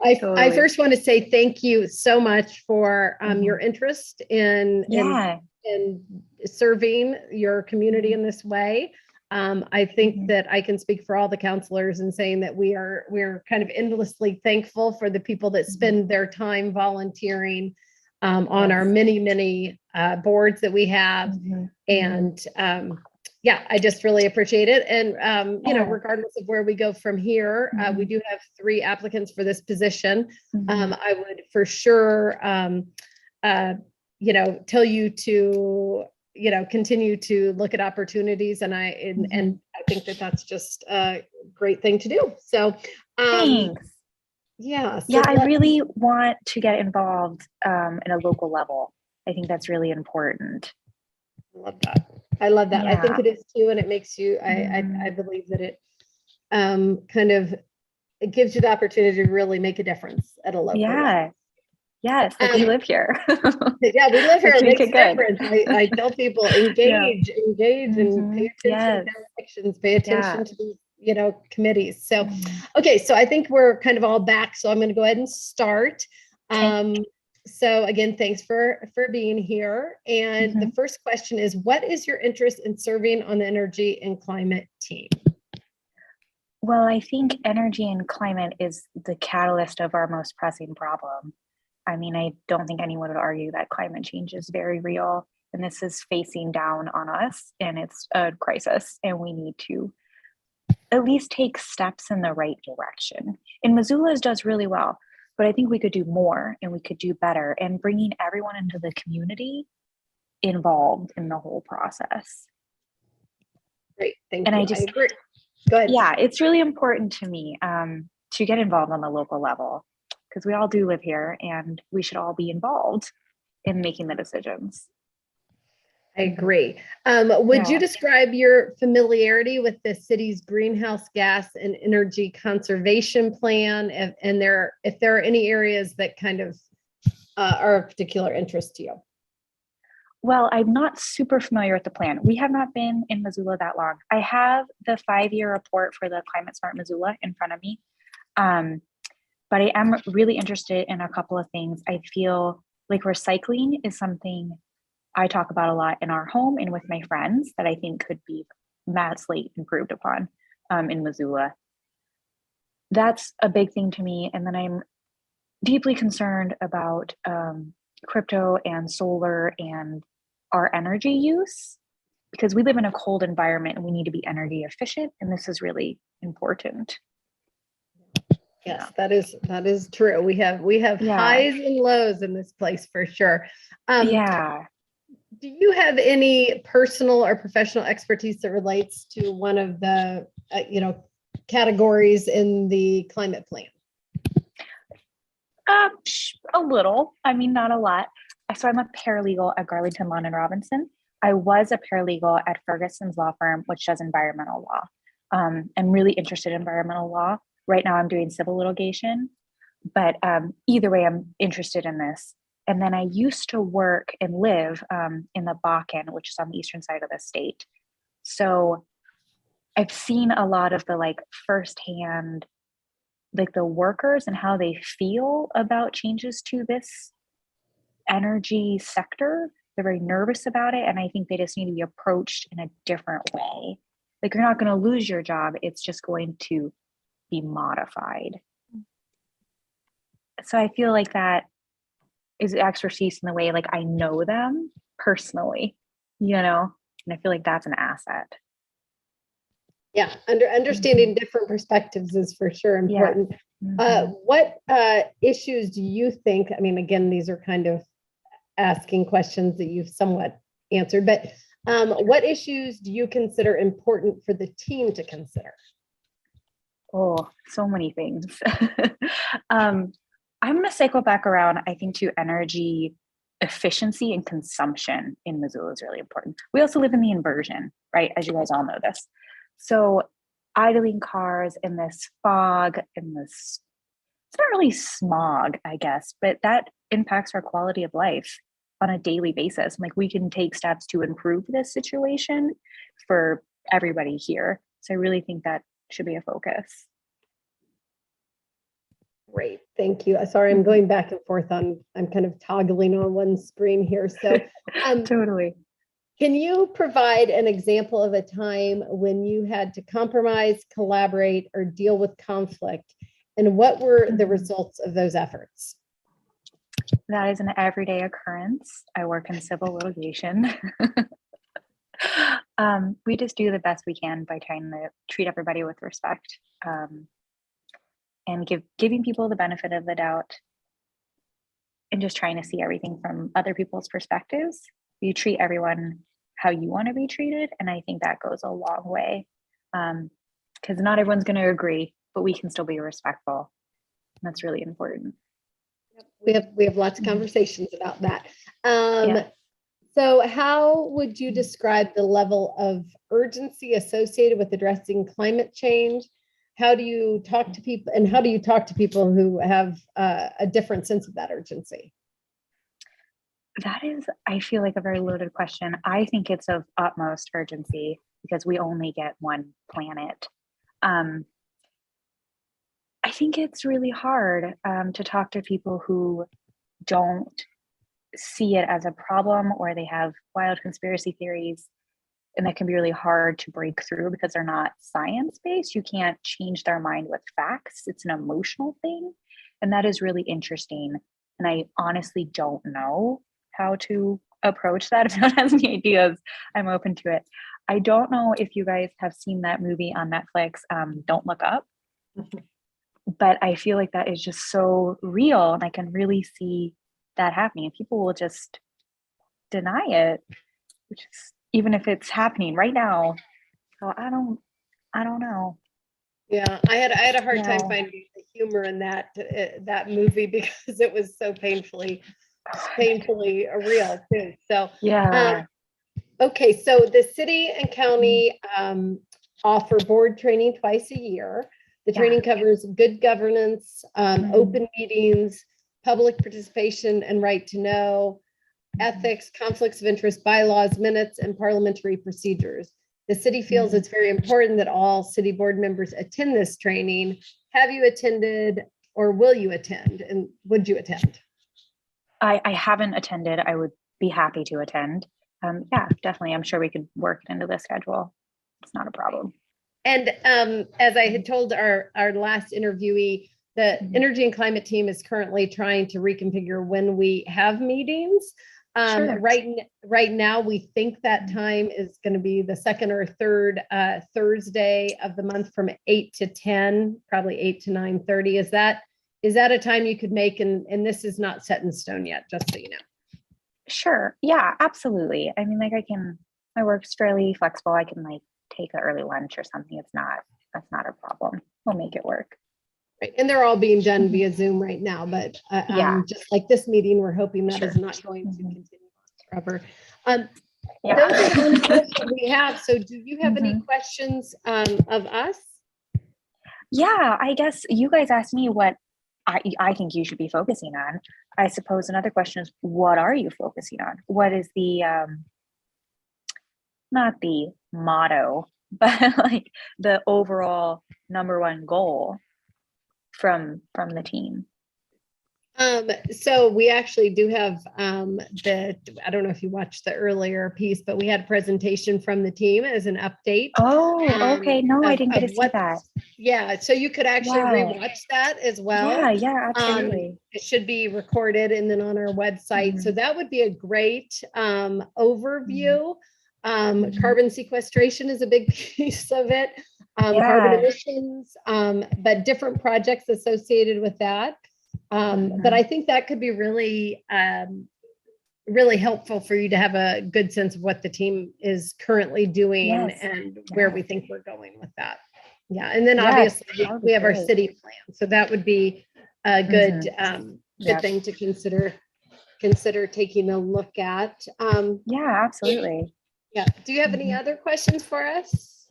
I Totally. first want to say thank you so much for your interest in Yeah. serving your community in this way. I think Mhm. that I can speak for all the counselors in saying that we're kind of endlessly thankful for the people that spend their time volunteering on our many boards that we have. Mhm. And yeah, I just really appreciate it. And, you know, Yeah. regardless of where we go from here, we do have 3 applicants for this position. Mhm. I would for sure, you know, tell you to, you know, continue to look at opportunities. And and I think that that's just a great thing to do. So, Thanks. yeah. So Yeah, I really want to get involved in a local level. I think that's really important. love that. I love that. I think Yeah. it is too. And it makes you, I believe that it kind of, it gives you the opportunity to really make a difference at a local level. Yeah. Yes, like we live here. Yeah, we live here. Let's It make makes it a good. difference. I tell people engage and pay attention Yes. to elections, pay attention Yeah. to the, you know, committees. So, Mhm. okay, so I think we're kind of all back. So I'm going to go ahead and start. Okay. So again, thanks for being here. And the first question is, what is your interest in serving on the energy and climate team? Well, I think energy and climate is the catalyst of our most pressing problem. I mean, I don't think anyone would argue that climate change is very real, and this is facing down on us, and it's a crisis, and we need to at least take steps in the right direction. And Missoula's does really well, but I think we could do more and we could do better, and bringing everyone into the community involved in the whole process. Great, thank And you. I just, agree. Go ahead. yeah, it's really important to me to get involved on the local level because we all do live here and we should all be involved in making the decisions. I agree. Would you Yeah. describe your familiarity with the city's greenhouse gas and energy conservation plan? And if there are any areas that kind of are of particular interest to you? Well, I'm not super familiar with the plan. We have not been in Missoula that long. I have the 5-year report for the Climate Smart Missoula in front of me. But I am really interested in a couple of things. I feel like recycling is something I talk about a lot in our home and with my friends that I think could be vastly improved upon in Missoula. That's a big thing to me. And then I'm deeply concerned about crypto and solar and our energy use because we live in a cold environment and we need to be energy efficient. And this is really important. Yes, that is true. We have highs and lows in this place for sure. Yeah. Do you have any personal or professional expertise that relates to one of the you know, categories in the climate plan? A little. I mean, not a lot. So I'm a paralegal at Garlington Lawn and Robinson. I was a paralegal at Ferguson's law firm, which does environmental law. I'm really interested in environmental law. Right now I'm doing civil litigation, but either way, I'm interested in this. And then I used to work and live in the Bakken, which is on the eastern side of the state. So I've seen a lot of the like firsthand like the workers and how they feel about changes to this energy sector. They're very nervous about it. And I think they just need to be approached in a different way. Like, you're not going to lose your job. It's just going to be modified. So I feel like that is expertise in the way, like, I know them personally, and I feel like that's an asset. Yeah, understanding different perspectives is for sure important. What issues do you think, I mean, again, these are kind of asking questions that you've somewhat answered, but what issues do you consider important for the team to consider? Oh, so many things. I'm going to cycle back around, I think, to energy efficiency and consumption in Missoula is really important. We also live in the inversion, right? As you guys all know this. So idling cars in this fog, it's not really smog, I guess, but that impacts our quality of life on a daily basis. Like, we can take steps to improve this situation for everybody here. So I really think that should be a focus. Great, thank you. Sorry, I'm going back and forth I'm kind of toggling on one screen here. So Totally. Can you provide an example of a time when you had to compromise, collaborate, or deal with conflict? And what were the results of those efforts? That is an everyday occurrence. I work in civil litigation. We just do the best we can by trying to treat everybody with respect, and giving people the benefit of the doubt, and just trying to see everything from other people's perspectives. You treat everyone how you want to be treated, and I think that goes a long way, because not everyone's going to agree, but we can still be respectful. And that's really important. We have lots of conversations about that. Yeah. So how would you describe the level of urgency associated with addressing climate change? How do you talk to people, and how do you talk to people who have a different sense of that urgency? That is, I feel like, a very loaded question. I think it's of utmost urgency because we only get one planet. I think it's really hard to talk to people who don't see it as a problem, or they have wild conspiracy theories, and that can be really hard to break through because they're not science-based. You can't change their mind with facts. It's an emotional thing, and that is really interesting. And I honestly don't know how to approach that. If anyone has any ideas, I'm open to it. I don't know if you guys have seen that movie on Netflix, Don't Look Up, but I feel like that is just so real, and I can really see that happening. And people will just deny it, which is, even if it's happening right now. So I don't know. Yeah, I had a hard time finding the humor in that movie because it was so painfully real too. So Yeah. Okay, so the city and county offer board training twice a year. The training covers good governance, open meetings, public participation and right to know, ethics, conflicts of interest, bylaws, minutes, and parliamentary procedures. The city feels it's very important that all city board members attend this training. Have you attended, or will you attend? And would you attend? I haven't attended. I would be happy to attend. Yeah, definitely. I'm sure we could work it into the schedule. It's not a problem. And as I had told our last interviewee, the energy and climate team is currently trying to reconfigure when we have meetings. Sure. Right now, we think that time is going to be the second or third Thursday of the month from 8 to 10, probably 8 to 9:30. Is that a time you could make? And this is not set in stone yet, just so you know. Sure. Yeah, absolutely. I mean, like, my work's fairly flexible. I can take an early lunch or something. That's not a problem. We'll make it work. Right. And they're all being done via Zoom right now, but just like this meeting, we're hoping that is not going to continue on forever. Those are the only questions we have. So do you have any questions of us? Yeah, I guess you guys asked me what I think you should be focusing on. I suppose another question is, what are you focusing on? What is the, not the motto, but the overall number one goal from the team? So we actually do have I don't know if you watched the earlier piece, but we had a presentation from the team as an update. Oh, okay. No, I of- didn't get of to see what- that. Yeah, so you could actually Yeah. rewatch that as well. Yeah, absolutely. It should be recorded and then on our website. So that would be a great overview. Carbon sequestration is a big piece of it. Carbon Yeah. emissions, but different projects associated with that. But I think that could be really, really helpful for you to have a good sense of what the team is currently doing Yes. and where we think we're going with that. Yeah, and then Yes, obviously that would be we have our great. city plan, so that would be a good, good Yep. thing to consider taking a look at. Yeah, absolutely. Yeah. Do you have any other questions for us?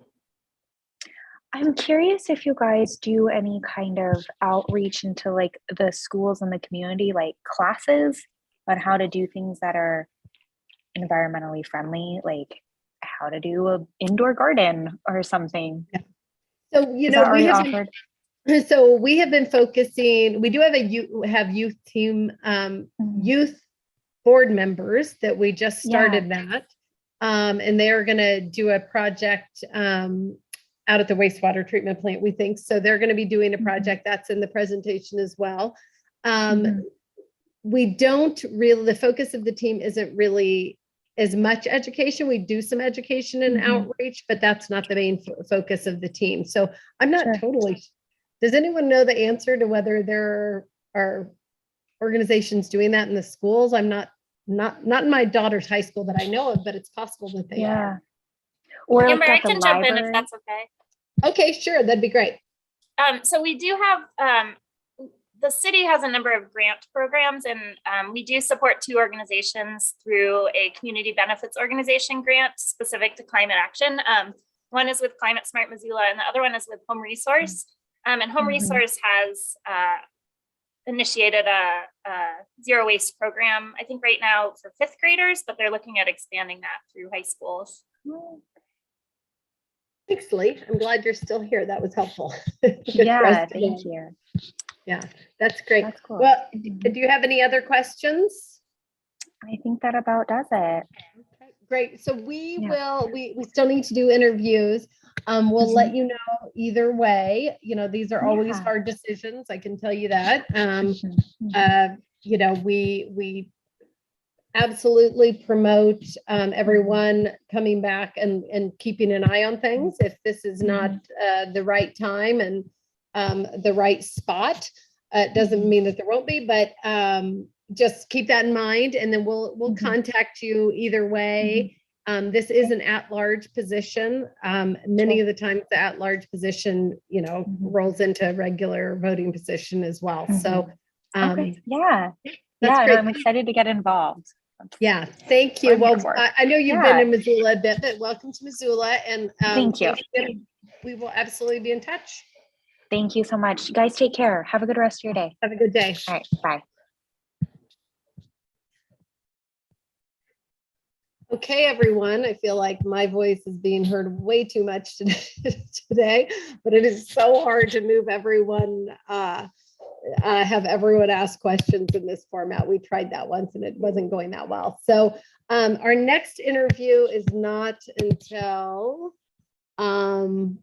I'm curious if you guys do any kind of outreach into like the schools and the community, like classes on how to do things that are environmentally friendly, like how to do a indoor garden or something. So, Is that already offered? So we have been focusing, we do have youth team, youth board members that we just started that. And they're going to do a project out at the wastewater treatment plant, we think. So they're going to be doing a project that's in the presentation as well. We don't really, the focus of the team isn't really as much education. We do some education and outreach, but that's not the main focus of the team. So I'm not totally, does anyone know the answer to whether there are organizations doing that in the schools? I'm not in my daughter's high school that I know of, but it's possible that they are. Or Amber, like I at the can jump in if library. that's okay. Okay, sure, that'd be great. So we do have, the city has a number of grant programs, and we do support 2 organizations through a community benefits organization grant specific to climate action. One is with Climate Smart Missoula, and the other one is with Home Resource. And Home Resource has initiated a zero waste program, I think right now for 5th graders, but they're looking at expanding that through high schools. Thanks, Lee. I'm glad you're still here. That was helpful. Yeah, thank you. Yeah, that's great. That's cool. Well, do you have any other questions? I think that about does it. Okay, great. So we still need to do interviews. We'll let you know either way. You know, these are always hard decisions. I can tell you that. You know, we absolutely promote everyone coming back and keeping an eye on things. If this is not the right time and the right spot, it doesn't mean that there won't be, but just keep that in mind, and then we'll contact you either way. This is an at-large position. Many of the times the at-large position, you know, rolls into a regular voting position as well. So okay. Yeah, great. I'm excited to get involved. Yeah, thank you. Well, I know you've been in Missoula a bit, but welcome to Missoula, and thank you. We will absolutely be in touch. Thank you so much. You guys take care. Have a good rest of your day. Have a good day. All right, bye. Okay, everyone. I feel like my voice is being heard way too much today, but it is so hard to move everyone, have everyone ask questions in this format. We tried that once and it wasn't going that well. So our next interview is not until Charlene.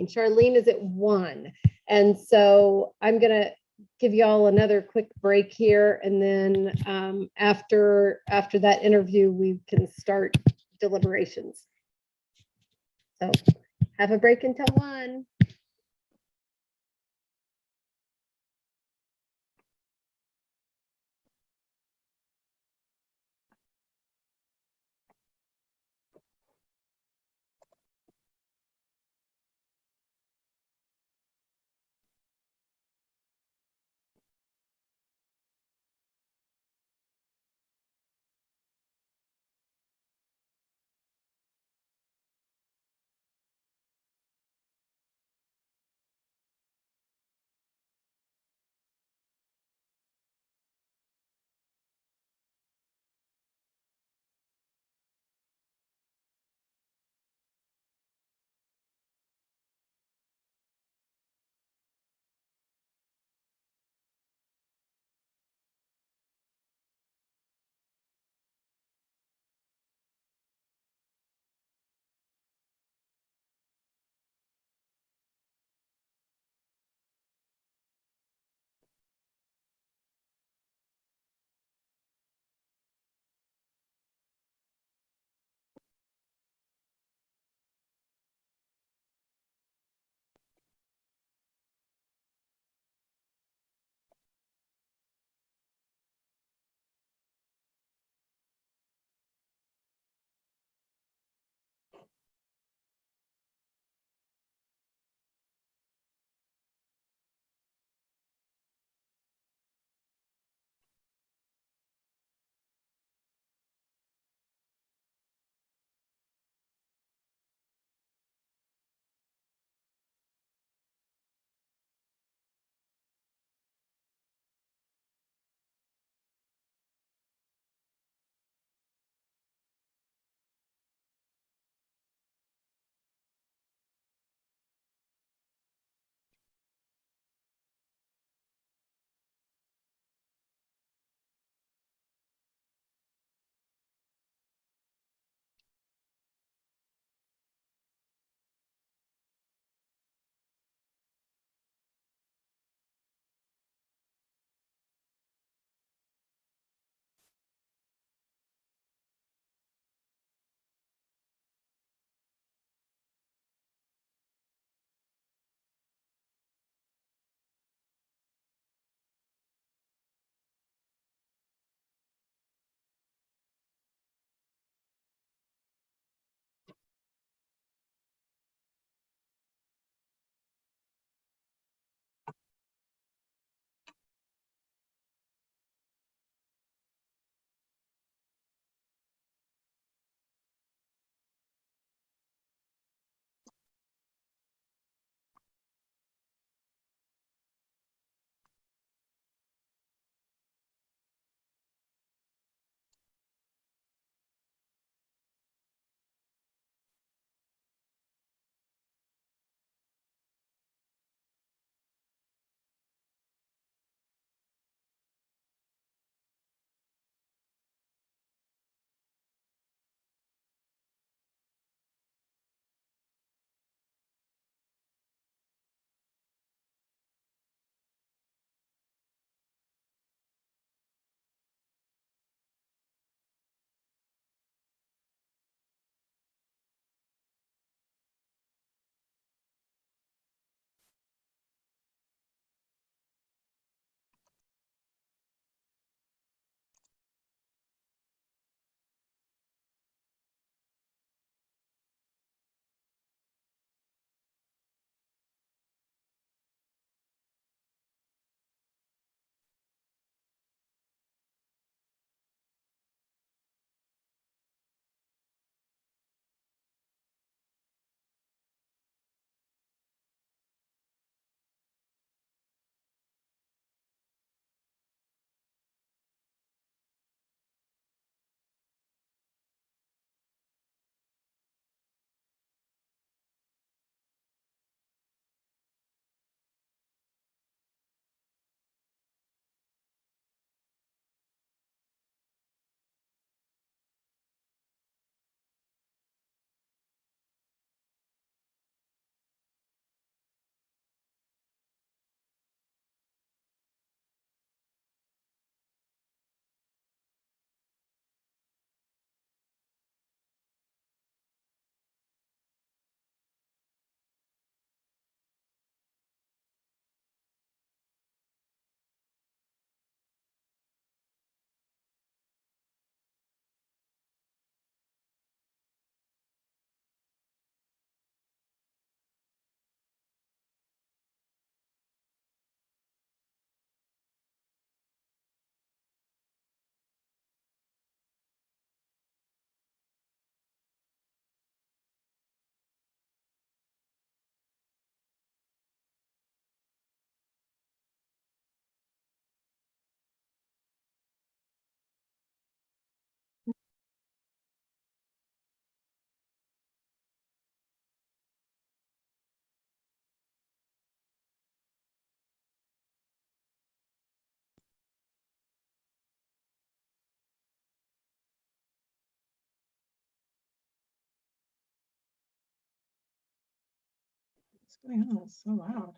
Charlene is at 1. And so I'm going to give you all another quick break here. And then after that interview, we can start deliberations. So have a break until 1. Oh, it's so loud.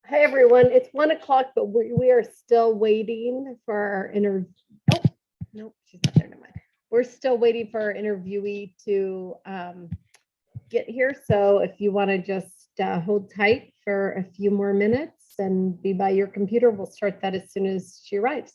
Hi, everyone. It's 1 o'clock, but we are still waiting for our interview. Oh, nope, she's not there. Never mind. We're still waiting for our interviewee to get here. So if you want to just hold tight for a few more minutes and be by your computer, we'll start that as soon as she arrives.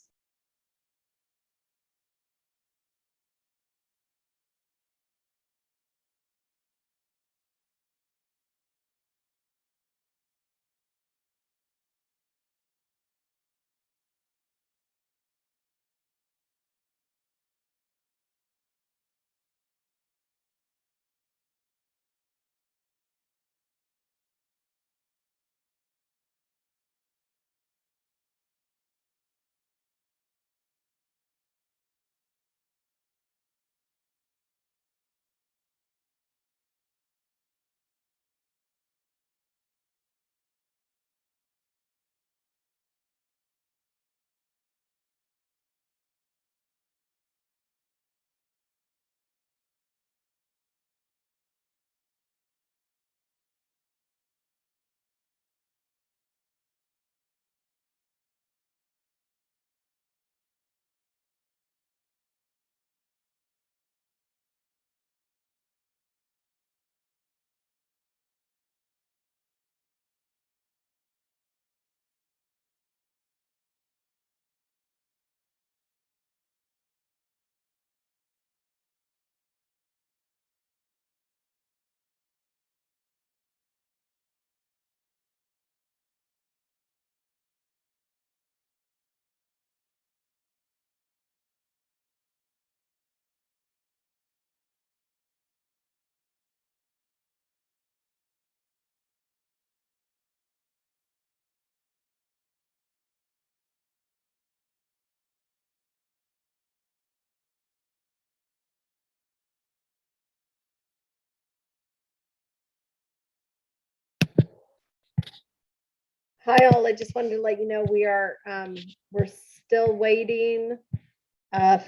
Hi, all. I just wanted to let you know we're still waiting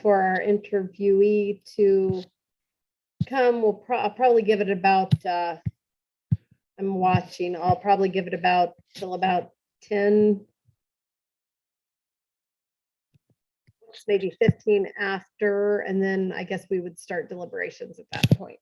for our interviewee to come. I'll probably give it about I'm watching. I'll probably give it about till about 10, maybe 15 after, and then I guess we would start deliberations at that point.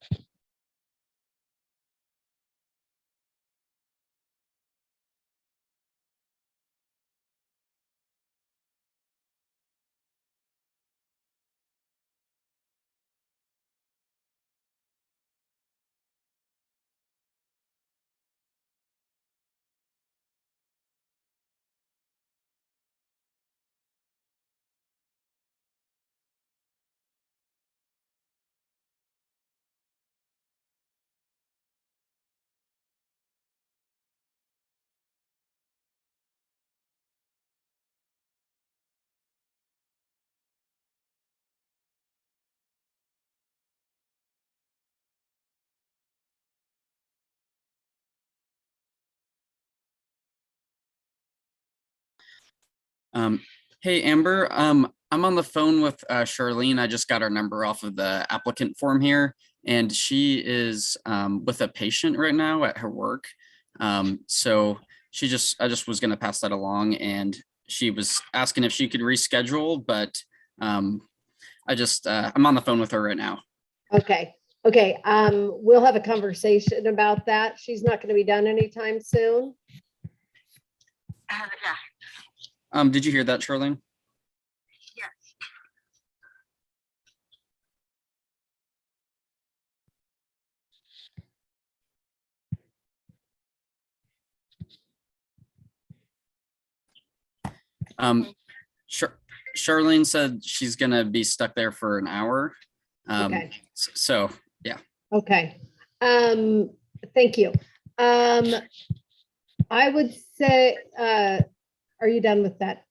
Hey, Amber, I'm on the phone with Charlene. I just got her number off of the applicant form here, and she is with a patient right now at her work. So I just was gonna pass that along, and she was asking if she could reschedule, but I'm on the phone with her right now. Okay. Okay. We'll have a conversation about that. She's not going to be done anytime soon. Did you hear that, Charlene? Char- Charlene said she's gonna be stuck there for an hour. Okay. So yeah. Okay. Thank you. I would say, are you done with that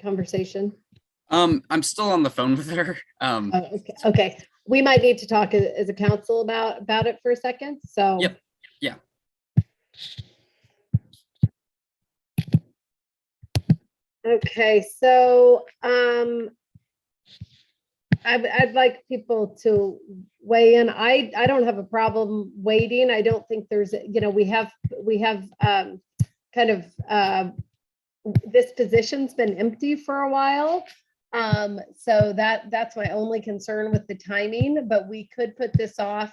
conversation? I'm still on the phone with her. Oh, okay. Okay. We might need to talk as a council about it for a second. So. Yep. Yeah. Okay. So, I'd like people to weigh in. I don't have a problem waiting. I don't think there's, we have kind of, this position's been empty for a while. So that's my only concern with the timing, but we could put this off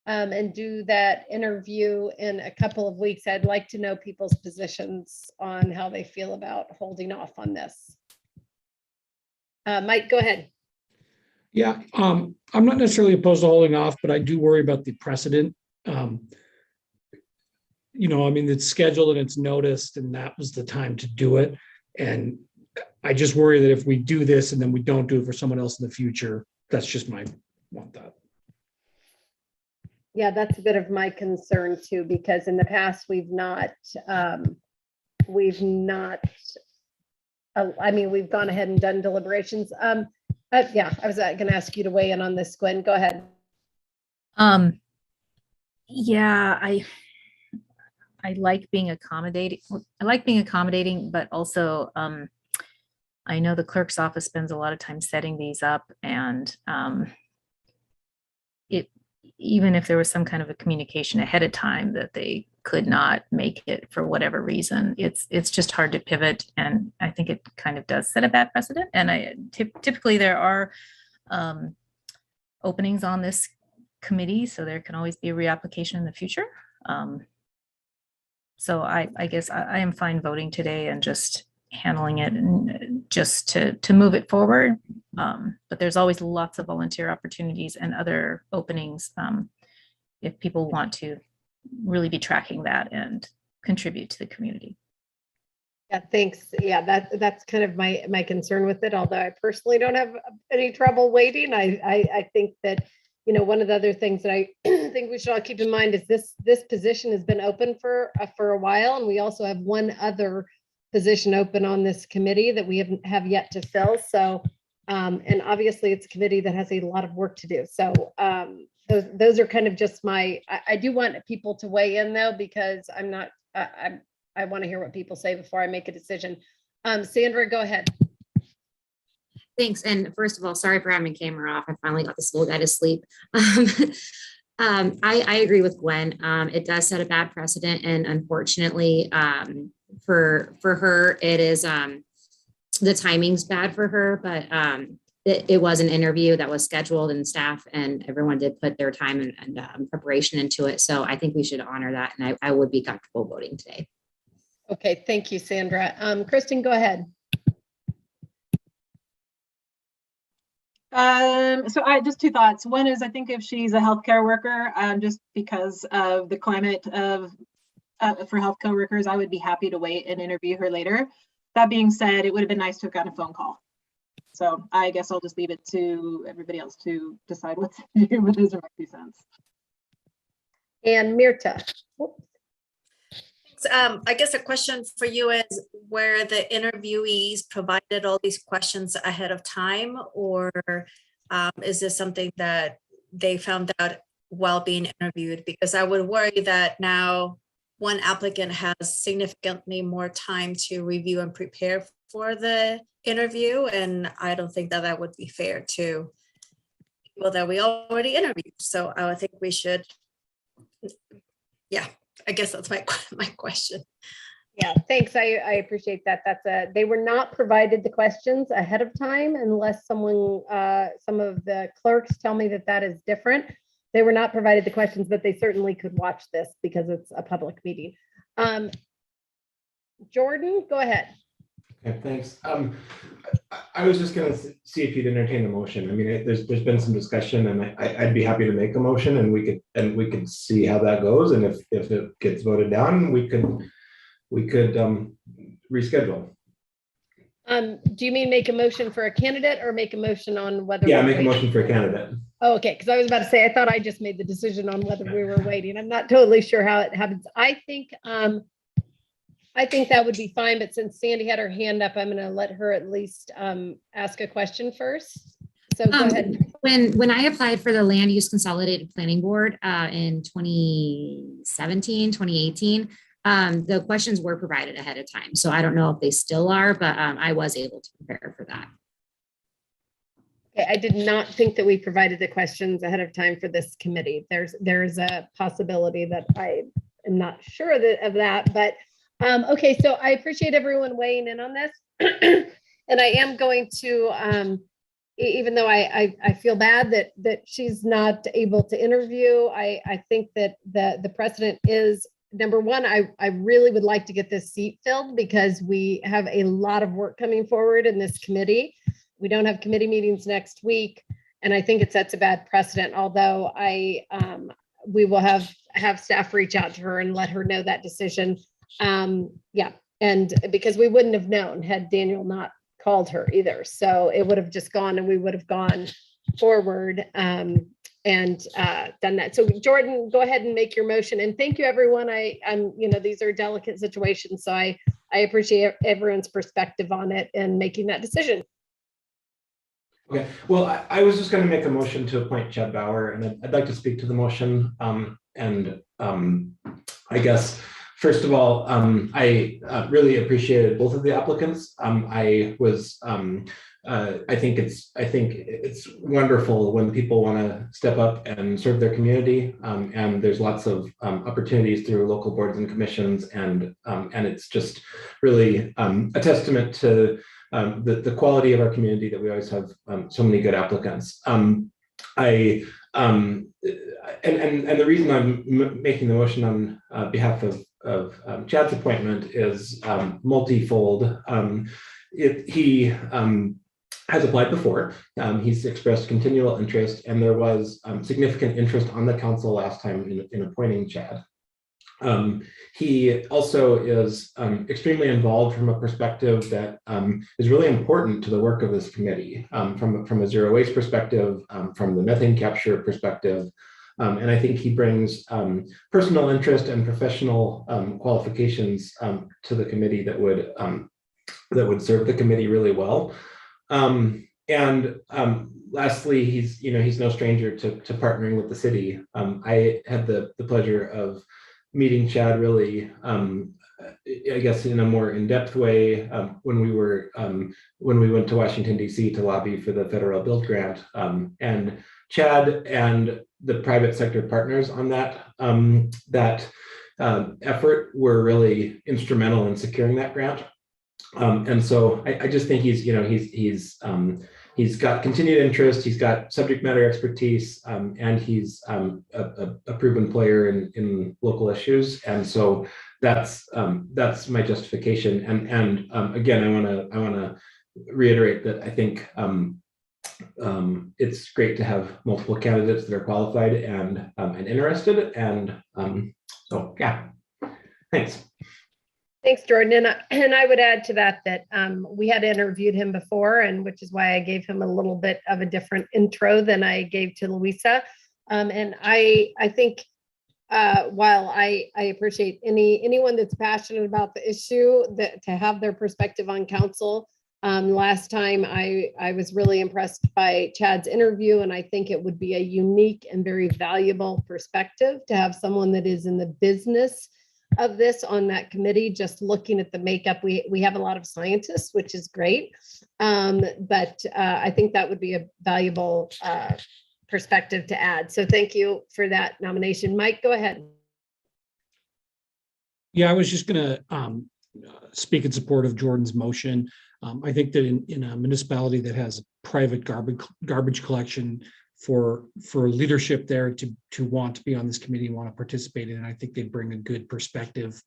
and do that interview in a couple of weeks. I'd like to know people's positions on how they feel about holding off on this. Mike, go ahead. Yeah, I'm not necessarily opposed to holding off, but I do worry about the precedent. I mean, it's scheduled and it's noticed, and that was the time to do it. And I just worry that if we do this and then we don't do it for someone else in the future, that's just my one thought. Yeah, that's a bit of my concern too, because in the past we've not, I mean, we've gone ahead and done deliberations. Yeah, I was going to ask you to weigh in on this, Gwen. Go ahead. Yeah, I like being accommodating. I like being accommodating, but also I know the clerk's office spends a lot of time setting these up, and even if there was some kind of a communication ahead of time that they could not make it for whatever reason, it's just hard to pivot, and I think it kind of does set a bad precedent. And typically there are openings on this committee, so there can always be a reapplication in the future. So I guess I am fine voting today and just handling it and just to move it forward. But there's always lots of volunteer opportunities and other openings if people want to really be tracking that and contribute to the community. Yeah, thanks. Yeah, that's kind of my concern with it. Although I personally don't have any trouble waiting, I think that, one of the other things that I think we should all keep in mind is this position has been open for a while, and we also have one other position open on this committee that we have yet to fill. So, and obviously it's a committee that has a lot of work to do. So those are kind of just I do want people to weigh in though, because I want to hear what people say before I make a decision. Sandra, go ahead. Thanks. And first of all, sorry for having camera off. I finally got this little guy to sleep. I agree with Gwen. It does set a bad precedent, and unfortunately, for her, it is the timing's bad for her. But it was an interview that was scheduled, and staff and everyone did put their time and preparation into it. So I think we should honor that, and I would be comfortable voting today. Okay, thank you, Sandra. Kristen, go ahead. So I just two thoughts. One is, I think if she's a healthcare worker, just because of the climate of for healthcare workers, I would be happy to wait and interview her later. That being said, it would have been nice to have gotten a phone call. So I guess I'll just leave it to everybody else to decide what to do with those are my 2 cents. And Mirta. I guess a question for you is where the interviewees provided all these questions ahead of time, or is this something that they found out while being interviewed? Because I would worry that now one applicant has significantly more time to review and prepare for the interview, and I don't think that would be fair to people that we already interviewed. So I would think we should, yeah. I guess that's my question. Yeah, thanks. I appreciate that. They were not provided the questions ahead of time unless some of the clerks tell me that is different. They were not provided the questions, but they certainly could watch this because it's a public meeting. Jordan, go ahead. Okay, thanks. I was just going to see if you'd entertain the motion. I mean, there's been some discussion, and I'd be happy to make a motion, and we could see how that goes. And if it gets voted down, we could reschedule. Do you mean make a motion for a candidate or make a motion on whether? Yeah, we're make a waiting? motion for a candidate. Oh, okay, because I was about to say, I thought I just made the decision on whether we were waiting. I'm not totally sure how it happens. I think that would be fine, but since Sandy had her hand up, I'm gonna let her at least ask a question first. So go ahead. When I applied for the Land Use Consolidated Planning Board in 2017, 2018, the questions were provided ahead of time. So I don't know if they still are, but I was able to prepare for that. Okay, I did not think that we provided the questions ahead of time for this committee. There's a possibility that I am not sure of that, but okay, so I appreciate everyone weighing in on this. And I am going to, even though I feel bad that she's not able to interview, I think that the precedent is, number one, I really would like to get this seat filled because we have a lot of work coming forward in this committee. We don't have committee meetings next week, and I think it sets a bad precedent, although we will have staff reach out to her and let her know that decision. Yeah, and because we wouldn't have known had Daniel not called her either. So it would have just gone and we would have gone forward and done that. So Jordan, go ahead and make your motion. And thank you, everyone. I'm, these are delicate situations. So I appreciate everyone's perspective on it and making that decision. Okay, well, I was just going to make a motion to appoint Chad Bauer, and I'd like to speak to the motion. I guess, first of all, I really appreciated both of the applicants. I think it's wonderful when people want to step up and serve their community, and there's lots of opportunities through local boards and commissions, and it's just really a testament to the quality of our community that we always have so many good applicants. And the reason I'm making the motion on behalf of Chad's appointment is multifold. He has applied before. He's expressed continual interest, and there was significant interest on the council last time in appointing Chad. He also is extremely involved from a perspective that is really important to the work of this committee, from a zero waste perspective, from the methane capture perspective. And I think he brings personal interest and professional qualifications to the committee that would serve the committee really well. Lastly, he's no stranger to partnering with the city. I had the pleasure of meeting Chad really, I guess, in a more in-depth way when we went to Washington, D.C. to lobby for the federal build grant. And Chad and the private sector partners on that effort were really instrumental in securing that grant. And so I just think he's got continued interest, he's got subject matter expertise, and he's a proven player in local issues. And so that's my justification. And again, I want to reiterate that I think it's great to have multiple candidates that are qualified and interested. And so yeah, thanks. Thanks, Jordan. And I would add to that we had interviewed him before, and which is why I gave him a little bit of a different intro than I gave to Louisa. And I think while I appreciate anyone that's passionate about the issue, that to have their perspective on council. Last time I was really impressed by Chad's interview, and I think it would be a unique and very valuable perspective to have someone that is in the business of this on that committee. Just looking at the makeup, we have a lot of scientists, which is great, but I think that would be a valuable perspective to add. So thank you for that nomination. Mike, go ahead. Yeah, I was just going to speak in support of Jordan's motion. I think that in a municipality that has private garbage collection, for leadership there to want to be on this committee and want to participate in it, I think they bring a good perspective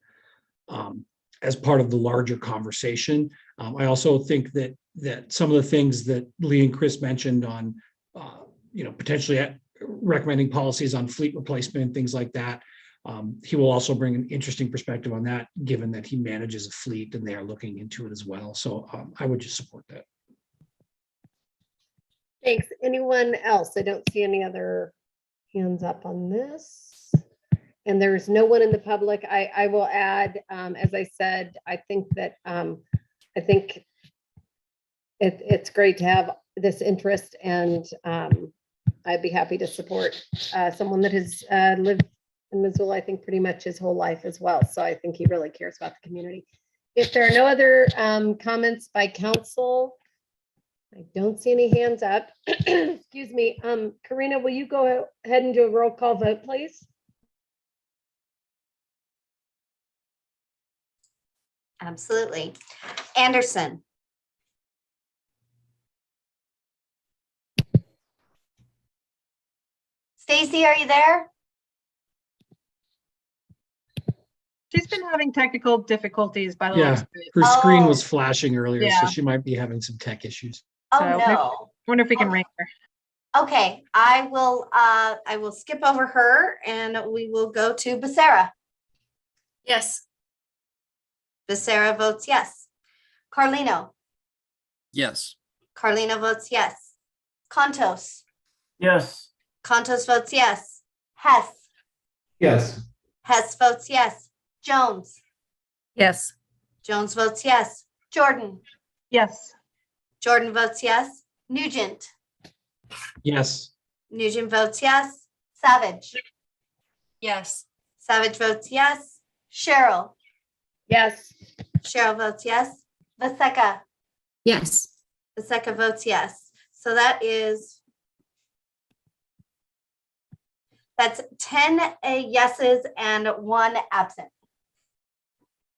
as part of the larger conversation. I also think that some of the things that Lee and Chris mentioned on potentially recommending policies on fleet replacement and things like that, he will also bring an interesting perspective on that, given that he manages a fleet and they are looking into it as well. So I would just support that. Thanks. Anyone else? I don't see any other hands up on this. And there's no one in the public. I will add, as I said, I think that it's great to have this interest, and I'd be happy to support someone that has lived in Missoula, I think, pretty much his whole life as well. So I think he really cares about the community. If there are no other comments by council, I don't see any hands up. Excuse me. Karina, will you go ahead and do a roll call vote, please? Absolutely. Anderson. Stacy, are you there? She's been having technical difficulties by the Yeah, looks of it. her screen was Oh. flashing earlier, Yeah. so she might be having some tech issues. Oh, So, no. I wonder if we can ring her. Okay, I will skip over her and we will go to Becerra. Yes. Becerra votes yes. Carlino. Yes. Carlino votes yes. Contos. Yes. Contos votes yes. Hess. Yes. Hess votes yes. Jones. Yes. Jones votes yes. Jordan. Yes. Jordan votes yes. Nugent. Yes. Nugent votes yes. Savage. Yes. Savage votes yes. Cheryl. Yes. Cheryl votes yes. Vaseka. Yes. Vaseka votes yes. So that's 10 yeses and 1 absent.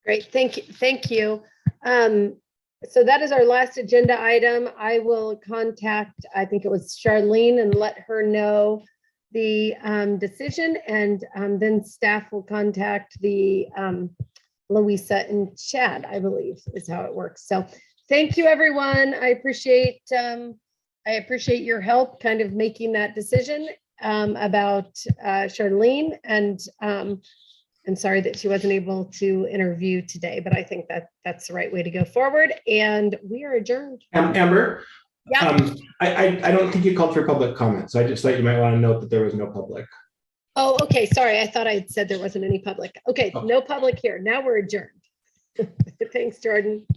Great. Thank you. Thank you. So that is our last agenda item. I will contact, I think it was Charlene, and let her know the decision, and then staff will contact the Louisa and Chad, I believe is how it works. So thank you, everyone. I appreciate your help kind of making that decision about Charlene, and I'm sorry that she wasn't able to interview today, but I think that that's the right way to go forward, and we are adjourned. Amber, Yeah. I don't think you called for public comment, so I just thought you might want to note that there was no public. Oh, okay. Sorry. I thought I had said there wasn't any public. Okay. Oh. No public here. Now we're adjourned. Thanks, Jordan.